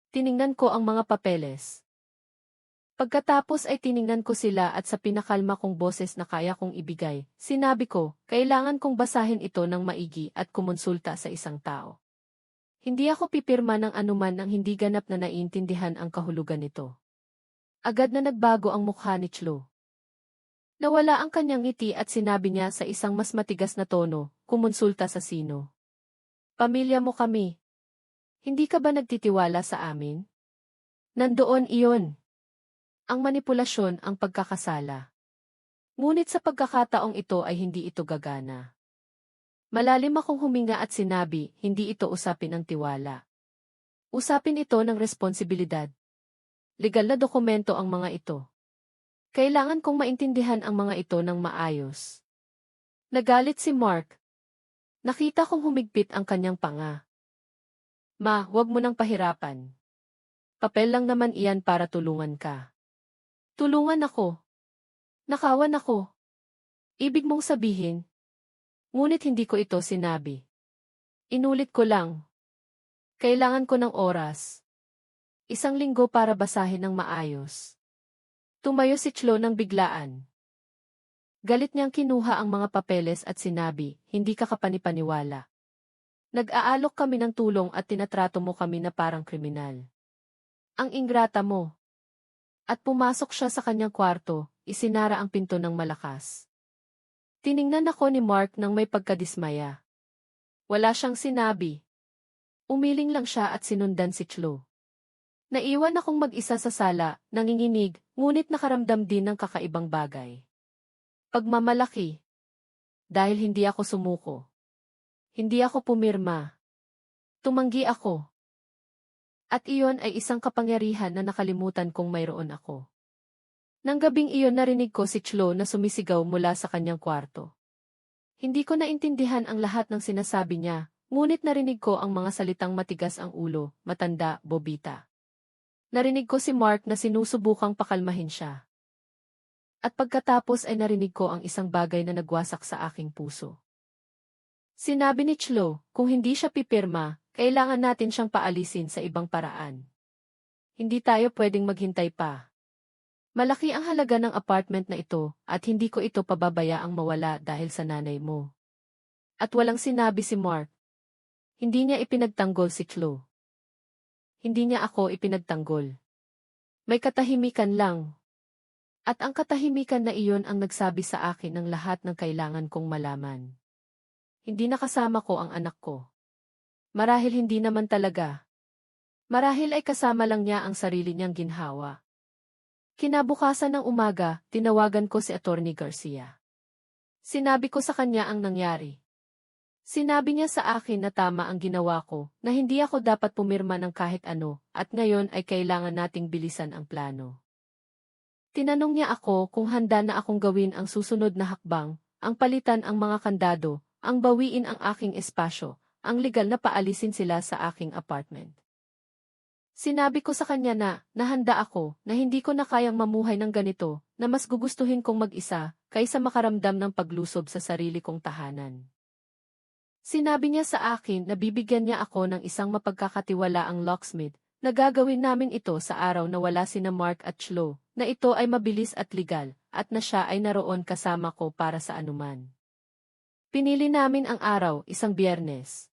Tiningnan ko ang mga papeles. Pagkatapos ay tiningnan ko sila at sa pinakalma kong boses na kaya kong ibigay, sinabi ko, kailangan kong basahin ito ng maigi at kumonsulta sa isang tao. Hindi ako pipirma ng anuman nang hindi ganap na naiintindihan ang kahulugan nito. Agad na nagbago ang mukha ni Chlo. Nawala ang kanyang ngiti at sinabi niya sa isang mas matigas na tono, kumonsulta sa sino. Pamilya mo kami. Hindi ka ba nagtitiwala sa amin? Nandoon iyon. Ang manipulasyon ang pagkakasala. Ngunit sa pagkakataong ito ay hindi ito gagana. Malalim akong huminga at sinabi, hindi ito usapin ng tiwala. Usapin ito ng responsibilidad. Legal na dokumento ang mga ito. Kailangan kong maintindihan ang mga ito ng maayos. Nagalit si Mark. Nakita kong humigpit ang kanyang panga. Ma, huwag mo nang pahirapan. Papel lang naman iyan para tulungan ka. Tulungan ako. Nakawan ako. Ibig mong sabihin. Ngunit hindi ko ito sinabi. Inulit ko lang. Kailangan ko ng oras. 1 linggo para basahin ng maayos. Tumayo si Chlo ng biglaan. Galit niyang kinuha ang mga papeles at sinabi, hindi ka kapanipaniwala. Nag-aalok kami ng tulong at tinatrato mo kami na parang kriminal. Ang ingrata mo. At pumasok siya sa kanyang kwarto, isinara ang pinto ng malakas. Tiningnan ako ni Mark nang may pagkadismaya. Wala siyang sinabi. Umiling lang siya at sinundan si Chlo. Naiwan akong mag-isa sa sala, nanginginig, ngunit nakaramdam din ng kakaibang bagay. Pagmamalaki. Dahil hindi ako sumuko. Hindi ako pumirma. Tumanggi ako. At iyon ay isang kapangyarihan na nakalimutan kong mayroon ako. Nang gabing iyon narinig ko si Chlo na sumisigaw mula sa kanyang kwarto. Hindi ko naintindihan ang lahat ng sinasabi niya, ngunit narinig ko ang mga salitang matigas ang ulo, matanda, bobita. Narinig ko si Mark na sinusubukang pakalmahin siya. At pagkatapos ay narinig ko ang isang bagay na nagwasak sa aking puso. Sinabi ni Chlo, kung hindi siya pipirma, kailangan natin siyang paalisin sa ibang paraan. Hindi tayo pwedeng maghintay pa. Malaki ang halaga ng apartment na ito at hindi ko ito pababayaang mawala dahil sa nanay mo. At walang sinabi si Mark. Hindi niya ipinagtanggol si Chlo. Hindi niya ako ipinagtanggol. May katahimikan lang. At ang katahimikan na iyon ang nagsabi sa akin ng lahat ng kailangan kong malaman. Hindi nakasama ko ang anak ko. Marahil hindi naman talaga. Marahil ay kasama lang niya ang sarili niyang ginhawa. Kinabukasan ng umaga, tinawagan ko si Attorney Garcia. Sinabi ko sa kanya ang nangyari. Sinabi niya sa akin na tama ang ginawa ko, na hindi ako dapat pumirma ng kahit ano, at ngayon ay kailangan nating bilisan ang plano. Tinanong niya ako kung handa na akong gawin ang susunod na hakbang, ang palitan ang mga kandado, ang bawiin ang aking espasyo, ang legal na paalisin sila sa aking apartment. Sinabi ko sa kanya na handa ako, na hindi ko na kayang mamuhay ng ganito, na mas gugustuhin kong mag-isa, kaysa makaramdam ng paglusob sa sarili kong tahanan. Sinabi niya sa akin na bibigyan niya ako ng isang mapagkakatiwalaang locksmith, na gagawin namin ito sa araw na wala sina Mark at Chlo, na ito ay mabilis at legal, at na siya ay naroon kasama ko para sa anuman. Pinili namin ang araw, isang Biyernes.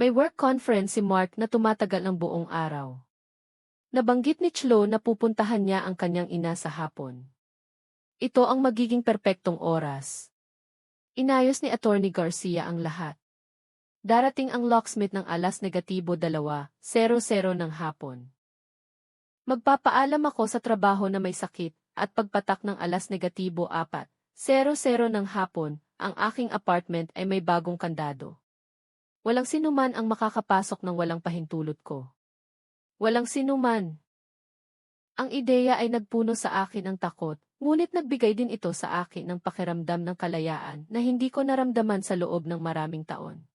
May work conference si Mark na tumatagal ang buong araw. Nabanggit ni Chlo na pupuntahan niya ang kanyang ina sa hapon. Ito ang magiging perpektong oras. Inayos ni Attorney Garcia ang lahat. Darating ang locksmith ng 2:00 ng hapon. Magpapaalam ako sa trabaho na may sakit, at pagpatak ng 4:00 ng hapon, ang aking apartment ay may bagong kandado. Walang sinuman ang makakapasok ng walang pahintulot ko. Walang sinuman. Ang ideya ay nagpuno sa akin ng takot, ngunit nagbigay din ito sa akin ng pakiramdam ng kalayaan na hindi ko naramdaman sa loob ng maraming taon.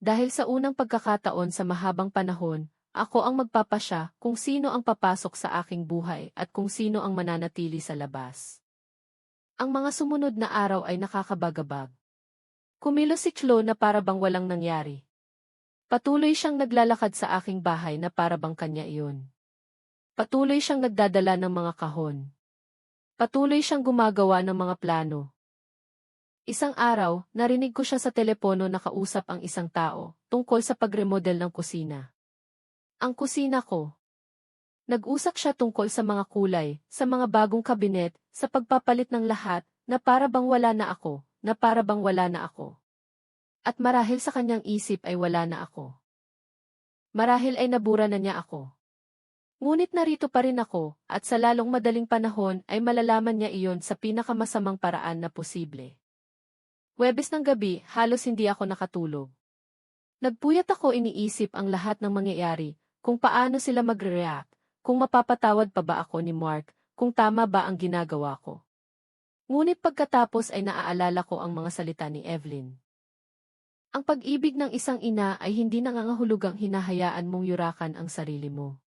Dahil sa unang pagkakataon sa mahabang panahon, ako ang magpapasya kung sino ang papasok sa aking buhay at kung sino ang mananatili sa labas. Ang mga sumunod na araw ay nakakabagabag. Kumilos si Chlo na parabang walang nangyari. Patuloy siyang naglalakad sa aking bahay na parabang kanya iyon. Patuloy siyang nagdadala ng mga kahon. Patuloy siyang gumagawa ng mga plano. Isang araw, narinig ko siya sa telepono na kausap ang isang tao tungkol sa pagremodel ng kusina. Ang kusina ko. Nag-usap siya tungkol sa mga kulay, sa mga bagong kabinet, sa pagpapalit ng lahat, na para bang wala na ako, na para bang wala na ako. At marahil sa kanyang isip ay wala na ako. Marahil ay nabura na niya ako. Ngunit narito pa rin ako, at sa lalong madaling panahon ay malalaman niya iyon sa pinakamasamang paraan na posible. Huwebes ng gabi, halos hindi ako nakatulog. Nagpuyat ako iniisip ang lahat ng mangyayari, kung paano sila magre-react, kung mapapatawad pa ba ako ni Mark, kung tama ba ang ginagawa ko. Ngunit pagkatapos ay naaalala ko ang mga salita ni Evelyn. Ang pag-ibig ng isang ina ay hindi nangangahulugang hinahayaan mong yurakan ang sarili mo.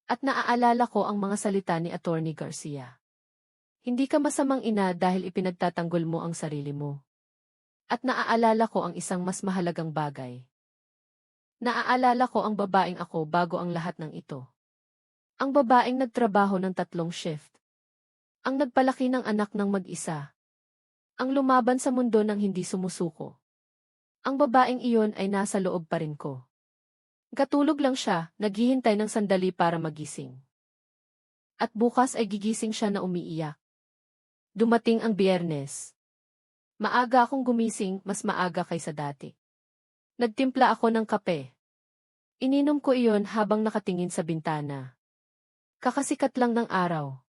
At naaalala ko ang mga salita ni Attorney Garcia. Hindi ka masamang ina dahil ipinagtatanggol mo ang sarili mo. At naaalala ko ang isang mas mahalagang bagay. Naaalala ko ang babaeng ako bago ang lahat ng ito. Ang babaeng nagtrabaho ng 3 shift. Ang nagpalaki ng anak ng mag-isa. Ang lumaban sa mundo ng hindi sumusuko. Ang babaeng iyon ay nasa loob pa rin ko. Katulog lang siya, naghihintay ng sandali para magising. At bukas ay gigising siya na umiiyak. Dumating ang Biyernes. Maaga akong gumising, mas maaga kaysa dati. Nagtimpla ako ng kape. Ininom ko iyon habang nakatingin sa bintana. Kakasikat lang ng araw.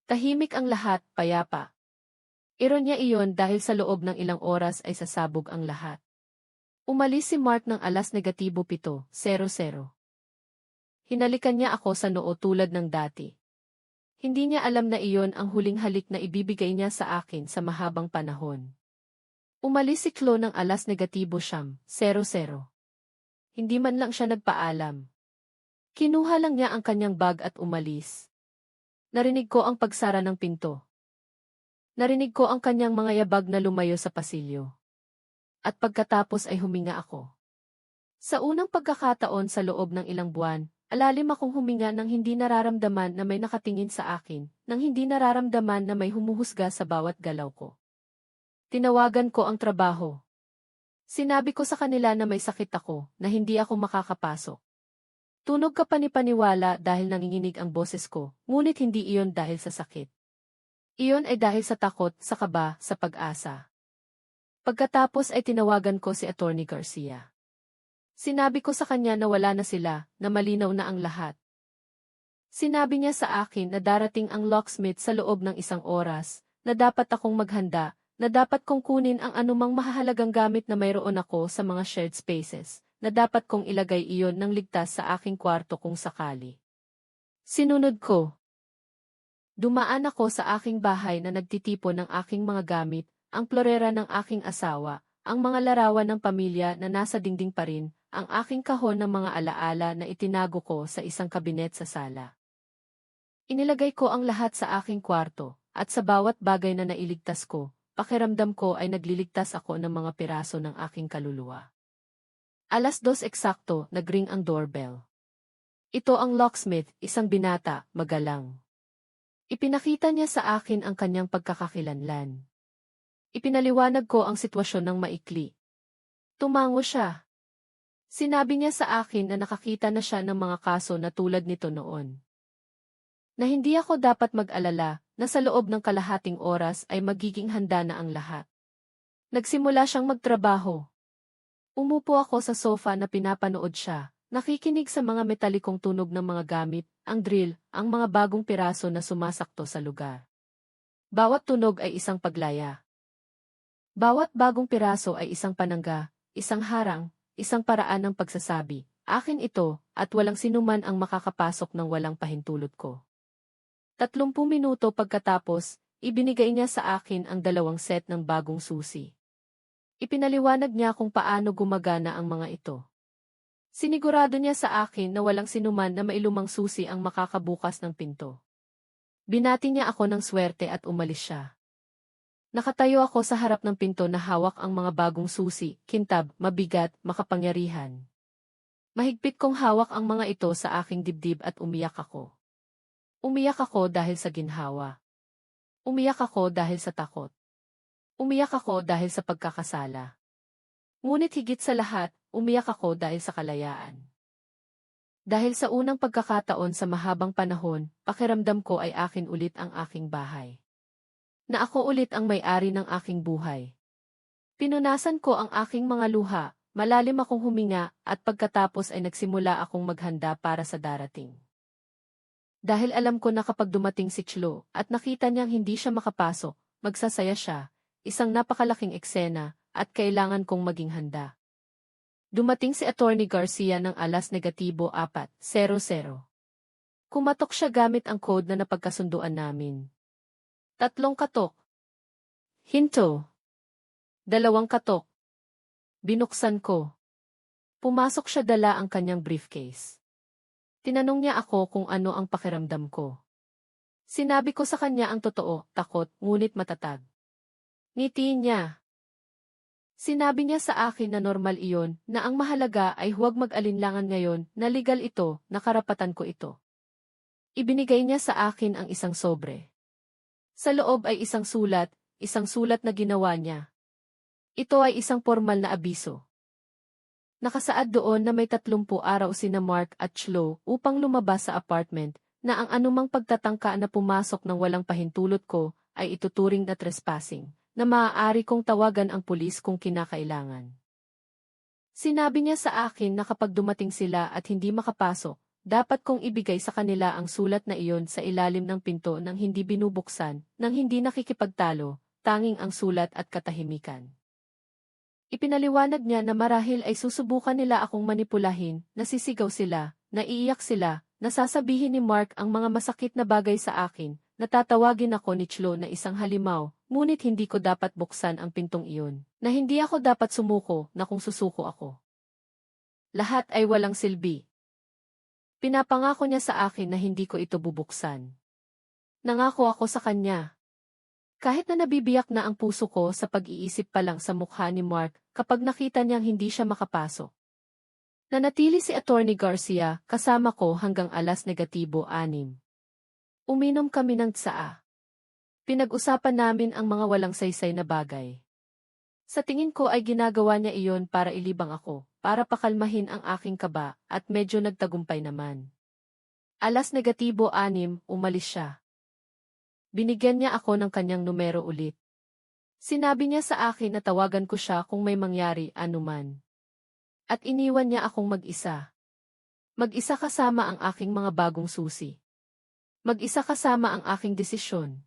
Tahimik ang lahat, payapa. Ironya iyon dahil sa loob ng ilang oras ay sasabog ang lahat. Umalis si Mark ng alas -7:00. Hinalikan niya ako sa noo tulad ng dati. Hindi niya alam na iyon ang huling halik na ibibigay niya sa akin sa mahabang panahon. Umalis si Chloe ng alas -9:00. Hindi man lang siya nagpaalam. Kinuha lang niya ang kanyang bag at umalis. Narinig ko ang pagsara ng pinto. Narinig ko ang kanyang mga yabag na lumayo sa pasilyo. At pagkatapos ay huminga ako. Sa unang pagkakataon sa loob ng ilang buwan, alalim akong huminga nang hindi nararamdaman na may nakatingin sa akin, nang hindi nararamdaman na may humuhusga sa bawat galaw ko. Tinawagan ko ang trabaho. Sinabi ko sa kanila na may sakit ako, na hindi ako makakapasok. Tunog ka panipaniwala dahil nanginginig ang boses ko, ngunit hindi iyon dahil sa sakit. Iyon ay dahil sa takot, sa kaba, sa pag-asa. Pagkatapos ay tinawagan ko si Attorney Garcia. Sinabi ko sa kanya na wala na sila, na malinaw na ang lahat. Sinabi niya sa akin na darating ang locksmith sa loob ng 1 oras, na dapat akong maghanda, na dapat kong kunin ang anumang mahahalagang gamit na mayroon ako sa mga shared spaces, na dapat kong ilagay iyon ng ligtas sa aking kwarto kung sakali. Sinunod ko. Dumaan ako sa aking bahay na nagtitipon ng aking mga gamit, ang florera ng aking asawa, ang mga larawan ng pamilya na nasa dingding pa rin, ang aking kahon ng mga alaala na itinago ko sa isang kabinet sa sala. Inilagay ko ang lahat sa aking kwarto, at sa bawat bagay na nailigtas ko, pakiramdam ko ay nagliligtas ako ng mga piraso ng aking kaluluwa. 2:00 eksakto, nagring ang doorbell. Ito ang locksmith, isang binata, magalang. Ipinakita niya sa akin ang kanyang pagkakakilanlan. Ipinaliwanag ko ang sitwasyon ng maikli. Tumango siya. Sinabi niya sa akin na nakakita na siya ng mga kaso na tulad nito noon. Na hindi ako dapat mag-alala, na sa loob ng kalahating oras ay magiging handa na ang lahat. Nagsimula siyang magtrabaho. Umupo ako sa sofa na pinapanood siya, nakikinig sa mga metalikong tunog ng mga gamit, ang drill, ang mga bagong piraso na sumasakto sa lugar. Bawat tunog ay isang paglaya. Bawat bagong piraso ay isang panangga, isang harang, isang paraan ng pagsasabi, akin ito, at walang sinuman ang makakapasok ng walang pahintulot ko. 30 minuto pagkatapos, ibinigay niya sa akin ang 2 set ng bagong susi. Ipinaliwanag niya kung paano gumagana ang mga ito. Sinigurado niya sa akin na walang sinuman na mailumang susi ang makakabukas ng pinto. Binati niya ako ng swerte at umalis siya. Nakatayo ako sa harap ng pinto na hawak ang mga bagong susi, kintab, mabigat, makapangyarihan. Mahigpit kong hawak ang mga ito sa aking dibdib at umiyak ako. Umiyak ako dahil sa ginhawa. Umiyak ako dahil sa takot. Umiyak ako dahil sa pagkakasala. Ngunit higit sa lahat, umiyak ako dahil sa kalayaan. Dahil sa unang pagkakataon sa mahabang panahon, pakiramdam ko ay akin ulit ang aking bahay. Na ako ulit ang may-ari ng aking buhay. Pinunasan ko ang aking mga luha, malalim akong huminga, at pagkatapos ay nagsimula akong maghanda para sa darating. Dahil alam ko na kapag dumating si Chlo at nakita niyang hindi siya makapasok, magsasaya siya, isang napakalaking eksena, at kailangan kong maging handa. Dumating si Attorney Garcia ng 4:00. Kumatok siya gamit ang code na napagkasunduan namin. 3 katok. Hinto. 2 katok. Binuksan ko. Pumasok siya, dala ang kanyang briefcase. Tinanong niya ako kung ano ang pakiramdam ko. Sinabi ko sa kanya ang totoo, takot, ngunit matatag. Ngiti niya. Sinabi niya sa akin na normal iyon, na ang mahalaga ay huwag mag-alinlangan ngayon, na legal ito, na karapatan ko ito. Ibinigay niya sa akin ang isang sobre. Sa loob ay isang sulat na ginawa niya. Ito ay isang formal na abiso. Nakasaad doon na may 30 araw sina Mark at Chlo upang lumabas sa apartment, na ang anumang pagtatangka na pumasok ng walang pahintulot ko ay ituturing na trespassing, na maaari kong tawagan ang pulis kung kinakailangan. Sinabi niya sa akin na kapag dumating sila at hindi makapasok, dapat kong ibigay sa kanila ang sulat na iyon sa ilalim ng pinto nang hindi binubuksan, nang hindi nakikipagtalo, tanging ang sulat at katahimikan. Ipinaliwanag niya na marahil ay susubukan nila akong manipulahin, nasisigaw sila, naiiyak sila, nasasabihin ni Mark ang mga masakit na bagay sa akin, natatawagin ako ni Chlo na isang halimaw, ngunit hindi ko dapat buksan ang pintong iyon, na hindi ako dapat sumuko na kung susuko ako. Lahat ay walang silbi. Pinapangako niya sa akin na hindi ko ito bubuksan. Nangako ako sa kanya. Kahit na nabibiyak na ang puso ko sa pag-iisip pa lang sa mukha ni Mark kapag nakita niyang hindi siya makapasok. Nanatili si Attorney Garcia kasama ko hanggang 6:00. Uminom kami ng tsaa. Pinag-usapan namin ang mga walang saysay na bagay. Sa tingin ko ay ginagawa niya iyon para ilibang ako, para pakalmahin ang aking kaba, at medyo nagtagumpay naman. 6:00, umalis siya. Binigyan niya ako ng kanyang numero ulit. Sinabi niya sa akin na tawagan ko siya kung may mangyari anuman. At iniwan niya akong mag-isa. Mag-isa kasama ang aking mga bagong susi. Mag-isa kasama ang aking desisyon.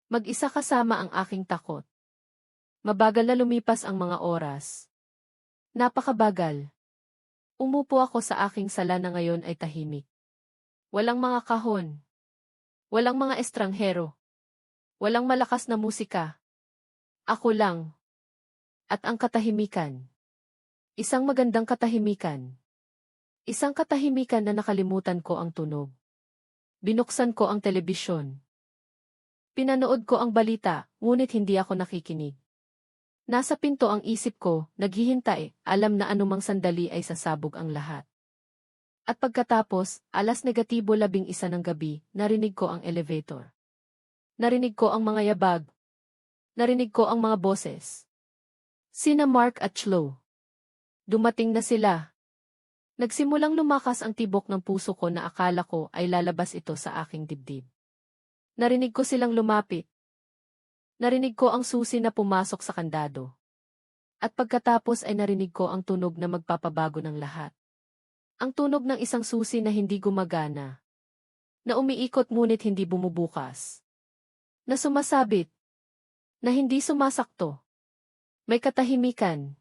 Mag-isa kasama ang aking takot. Mabagal na lumipas ang mga oras. Napakabagal. Umupo ako sa aking sala na ngayon ay tahimik. Walang mga kahon. Walang mga estranghero. Walang malakas na musika. Ako lang. At ang katahimikan. Isang magandang katahimikan. Isang katahimikan na nakalimutan ko ang tunog. Binuksan ko ang telebisyon. Pinanood ko ang balita, ngunit hindi ako nakikinig. Nasa pinto ang isip ko, naghihintay, alam na anumang sandali ay sasabog ang lahat. At pagkatapos, 11:00 ng gabi, narinig ko ang elevator. Narinig ko ang mga yabag. Narinig ko ang mga boses. Sina Mark at Chlo. Dumating na sila. Nagsimulang lumakas ang tibok ng puso ko na akala ko ay lalabas ito sa aking dibdib. Narinig ko silang lumapit. Narinig ko ang susi na pumasok sa kandado. At pagkatapos ay narinig ko ang tunog na magpapabago ng lahat. Ang tunog ng isang susi na hindi gumagana. Na umiikot ngunit hindi bumubukas. Na sumasabit. Na hindi sumasakto. May katahimikan.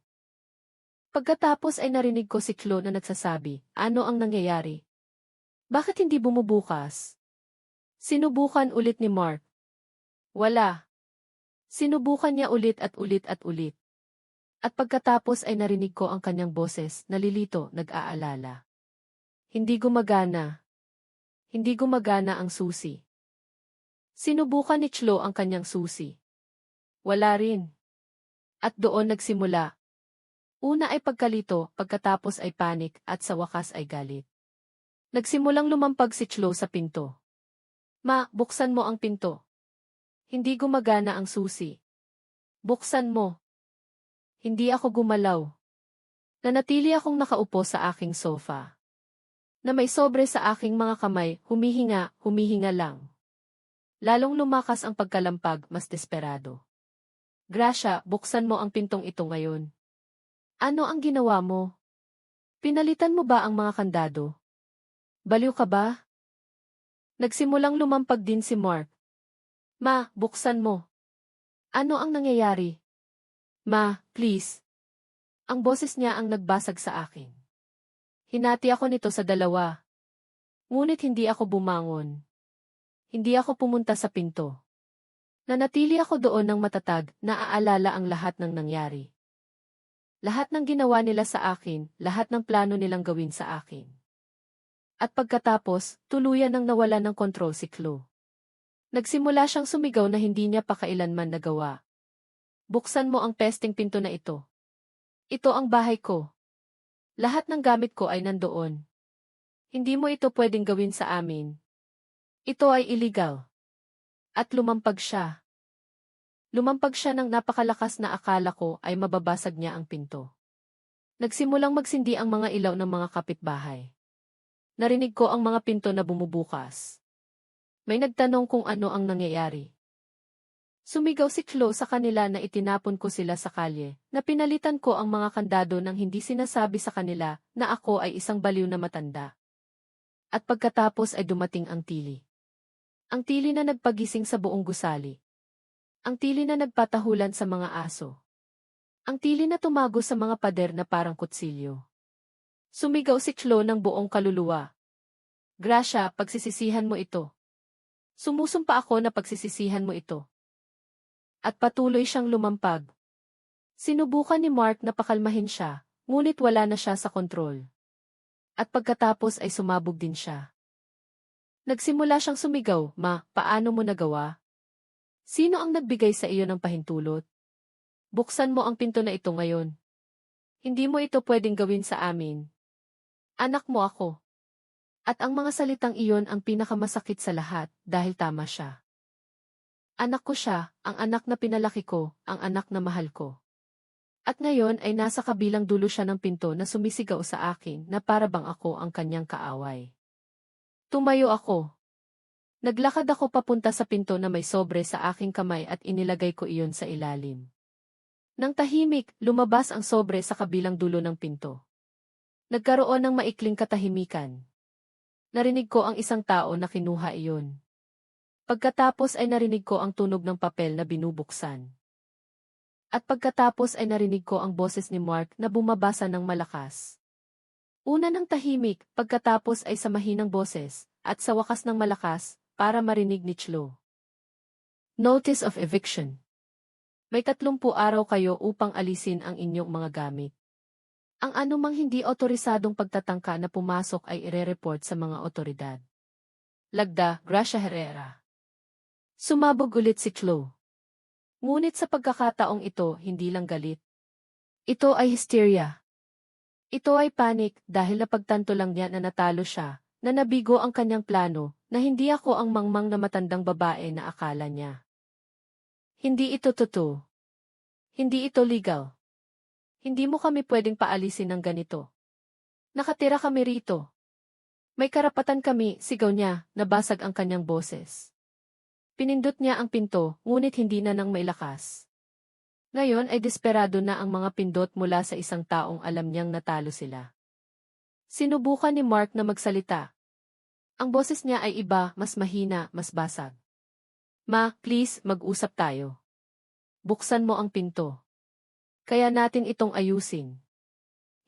Pagkatapos ay narinig ko si Chlo na nagsasabi, ano ang nangyayari? Bakit hindi bumubukas? Sinubukan ulit ni Mark. Wala. Sinubukan niya ulit at ulit at ulit. At pagkatapos ay narinig ko ang kanyang boses, nalilito, nag-aalala. Hindi gumagana. Hindi gumagana ang susi. Sinubukan ni Chlo ang kanyang susi. Wala rin. At doon nagsimula. Una ay pagkalito, pagkatapos ay panik, at sa wakas ay galit. Nagsimulang lumampag si Chlo sa pinto. Ma, buksan mo ang pinto. Hindi gumagana ang susi. Buksan mo. Hindi ako gumalaw. Nanatili akong nakaupo sa aking sofa. na may sobre sa aking mga kamay, humihinga lang. Lalong lumakas ang pagkalampag, mas desperado. Gracia, buksan mo ang pintong ito ngayon. Ano ang ginawa mo? Pinalitan mo ba ang mga kandado? Baliw ka ba? Nagsimulang lumampag din si Mark. Ma, buksan mo. Ano ang nangyayari? Ma, please. Ang boses niya ang nagbasag sa akin. Hinati ako nito sa dalawa. Ngunit hindi ako bumangon. Hindi ako pumunta sa pinto. Nanatili ako doon ng matatag, naaalala ang lahat ng nangyari. Lahat ng ginawa nila sa akin, lahat ng plano nilang gawin sa akin. At pagkatapos, tuluyan nang nawala ng kontrol si Chloe. Nagsimula siyang sumigaw na hindi niya pa kailanman nagawa. Buksan mo ang pesting pinto na ito. Ito ang bahay ko. Lahat ng gamit ko ay nandoon. Hindi mo ito pwedeng gawin sa amin. Ito ay illegal. At lumampag siya. Lumampag siya ng napakalakas na akala ko ay mababasag niya ang pinto. Nagsimulang magsindi ang mga ilaw ng mga kapitbahay. Narinig ko ang mga pinto na bumubukas. May nagtanong kung ano ang nangyayari. Sumigaw si Chloe sa kanila na itinapon ko sila sa kalye, na pinalitan ko ang mga kandado nang hindi sinasabi sa kanila na ako ay isang baliw na matanda. At pagkatapos ay dumating ang tili. Ang tili na nagpagising sa buong gusali. Ang tili na nagpatahulan sa mga aso. Ang tili na tumago sa mga pader na parang kutsilyo. Sumigaw si Chloe ng buong kaluluwa. Gracia, pagsisisihan mo ito. Sumusumpa ako na pagsisisihan mo ito. At patuloy siyang lumampag. Sinubukan ni Mark na pakalmahin siya, ngunit wala na siya sa kontrol. At pagkatapos ay sumabog din siya. Nagsimula siyang sumigaw, Ma, paano mo nagawa? Sino ang nagbigay sa iyo ng pahintulot? Buksan mo ang pinto na ito ngayon. Hindi mo ito pwedeng gawin sa amin. Anak mo ako. At ang mga salitang iyon ang pinakamasakit sa lahat dahil tama siya. Anak ko siya, ang anak na pinalaki ko, ang anak na mahal ko. At ngayon ay nasa kabilang dulo siya ng pinto na sumisigaw sa akin na para bang ako ang kanyang kaaway. Tumayo ako. Naglakad ako papunta sa pinto na may sobre sa aking kamay at inilagay ko iyon sa ilalim. Nang tahimik, lumabas ang sobre sa kabilang dulo ng pinto. Nagkaroon ng maikling katahimikan. Narinig ko ang isang tao na kinuha iyon. Pagkatapos ay narinig ko ang tunog ng papel na binubuksan. At pagkatapos ay narinig ko ang boses ni Mark na bumabasa ng malakas. Una ng tahimik, pagkatapos ay sa mahinang boses, at sa wakas ng malakas, para marinig ni Chloe. Notice of eviction. May 30 araw kayo upang alisin ang inyong mga gamit. Ang anumang hindi otorisadong pagtatangka na pumasok ay ire-report sa mga otoridad. Lagda, Gracia Herrera. Sumabog ulit si Chloe. Ngunit sa pagkakataong ito, hindi lang galit. Ito ay hysteria. Ito ay panic dahil napagtanto lang niya na natalo siya, na nabigo ang kanyang plano, na hindi ako ang mangmang na matandang babae na akala niya. Hindi ito totoo. Hindi ito legal. Hindi mo kami pwedeng paalisin ng ganito. Nakatira kami rito. May karapatan kami, sigaw niya, nabasag ang kanyang boses. Pinindot niya ang pinto, ngunit hindi na nang mailakas. Ngayon ay desperado na ang mga pindot mula sa isang taong alam niyang natalo sila. Sinubukan ni Mark na magsalita. Ang boses niya ay iba, mas mahina, mas basag. Ma, please, mag-usap tayo. Buksan mo ang pinto. Kaya natin itong ayusin.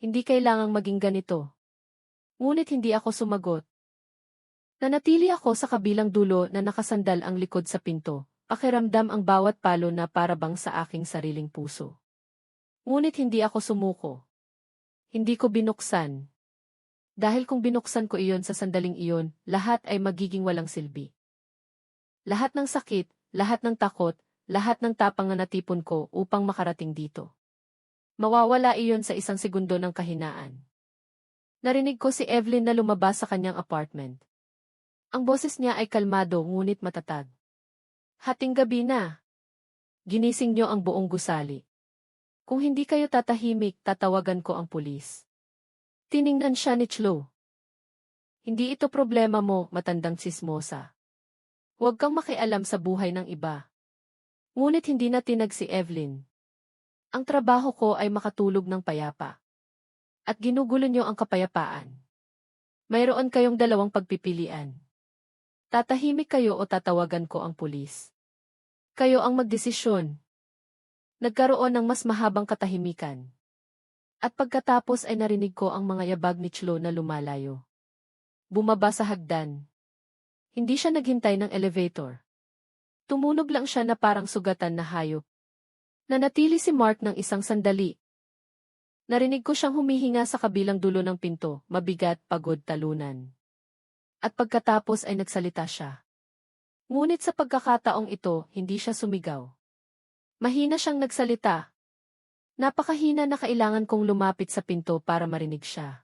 Hindi kailangang maging ganito. Ngunit hindi ako sumagot. Nanatili ako sa kabilang dulo na nakasandal ang likod sa pinto. Pakiramdam ang bawat palo na parabang sa aking sariling puso. Ngunit hindi ako sumuko. Hindi ko binuksan. Dahil kung binuksan ko iyon sa sandaling iyon, lahat ay magiging walang silbi. Lahat ng sakit, lahat ng takot, lahat ng tapang na natipon ko upang makarating dito. Mawawala iyon sa isang segundo ng kahinaan. Narinig ko si Evelyn na lumabas sa kanyang apartment. Ang boses niya ay kalmado ngunit matatag. Hating gabi na. Ginising niyo ang buong gusali. Kung hindi kayo tatahimik, tatawagan ko ang pulis. Tiningnan siya ni Chloe. Hindi ito problema mo, matandang sismosa. Huwag kang makialam sa buhay ng iba. Ngunit hindi na tinag si Evelyn. Ang trabaho ko ay makatulog ng payapa. At ginugulo niyo ang kapayapaan. Mayroon kayong dalawang pagpipilian. Tatahimik kayo o tatawagan ko ang pulis. Kayo ang magdesisyon. Nagkaroon ng mas mahabang katahimikan. At pagkatapos ay narinig ko ang mga yabag ni Chlo na lumalayo. Bumaba sa hagdan. Hindi siya naghintay ng elevator. Tumunog lang siya na parang sugatan na hayop. Nanatili si Mark ng isang sandali. Narinig ko siyang humihinga sa kabilang dulo ng pinto, mabigat, pagod, talunan. At pagkatapos ay nagsalita siya. Ngunit sa pagkakataong ito, hindi siya sumigaw. Mahina siyang nagsalita. Napakahina na kailangan kong lumapit sa pinto para marinig siya.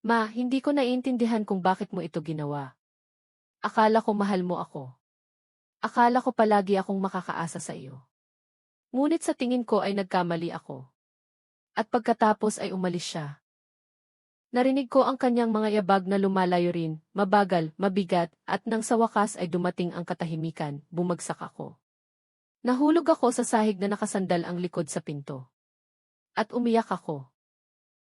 Ma, hindi ko naiintindihan kung bakit mo ito ginawa. Akala ko mahal mo ako. Akala ko palagi akong makakaasa sa iyo. Ngunit sa tingin ko ay nagkamali ako. At pagkatapos ay umalis siya. Narinig ko ang kanyang mga yabag na lumalayo rin, mabagal, mabigat, at nang sa wakas ay dumating ang katahimikan, bumagsak ako. Nahulog ako sa sahig na nakasandal ang likod sa pinto. At umiyak ako.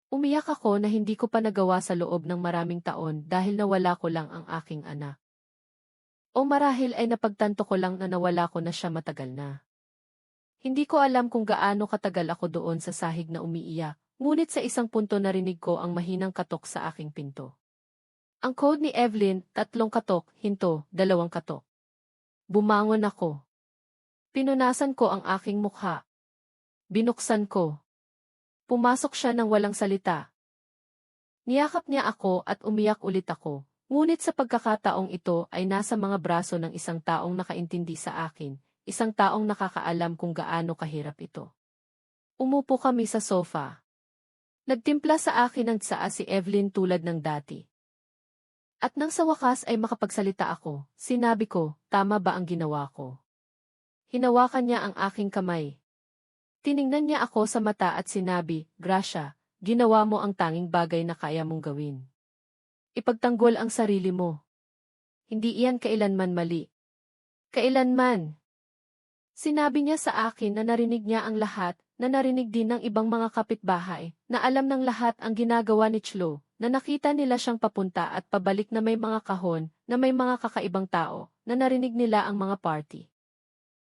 Umiyak ako na hindi ko pa nagawa sa loob ng maraming taon dahil nawala ko lang ang aking anak. O marahil ay napagtanto ko lang na nawala ko na siya matagal na. Hindi ko alam kung gaano katagal ako doon sa sahig na umiiyak, ngunit sa isang punto narinig ko ang mahinang katok sa aking pinto. Ang code ni Evelyn, 3 katok, hinto, 2 katok. Bumangon ako. Pinunasan ko ang aking mukha. Binuksan ko. Pumasok siya ng walang salita. Niyakap niya ako at umiyak ulit ako, ngunit sa pagkakataong ito ay nasa mga braso ng isang taong nakaintindi sa akin, isang taong nakakaalam kung gaano kahirap ito. Umupo kami sa sofa. Nagtimpla sa akin ng tsaa si Evelyn tulad ng dati. At nang sa wakas ay makapagsalita ako, sinabi ko, tama ba ang ginawa ko? Hinawakan niya ang aking kamay. Tiningnan niya ako sa mata at sinabi, Gracia, ginawa mo ang tanging bagay na kaya mong gawin. Ipagtanggol ang sarili mo. Hindi iyan kailanman mali. Kailanman. Sinabi niya sa akin na narinig niya ang lahat, na narinig din ng ibang mga kapitbahay, na alam ng lahat ang ginagawa ni Chlo, na nakita nila siyang papunta at pabalik na may mga kahon, na may mga kakaibang tao, na narinig nila ang mga party.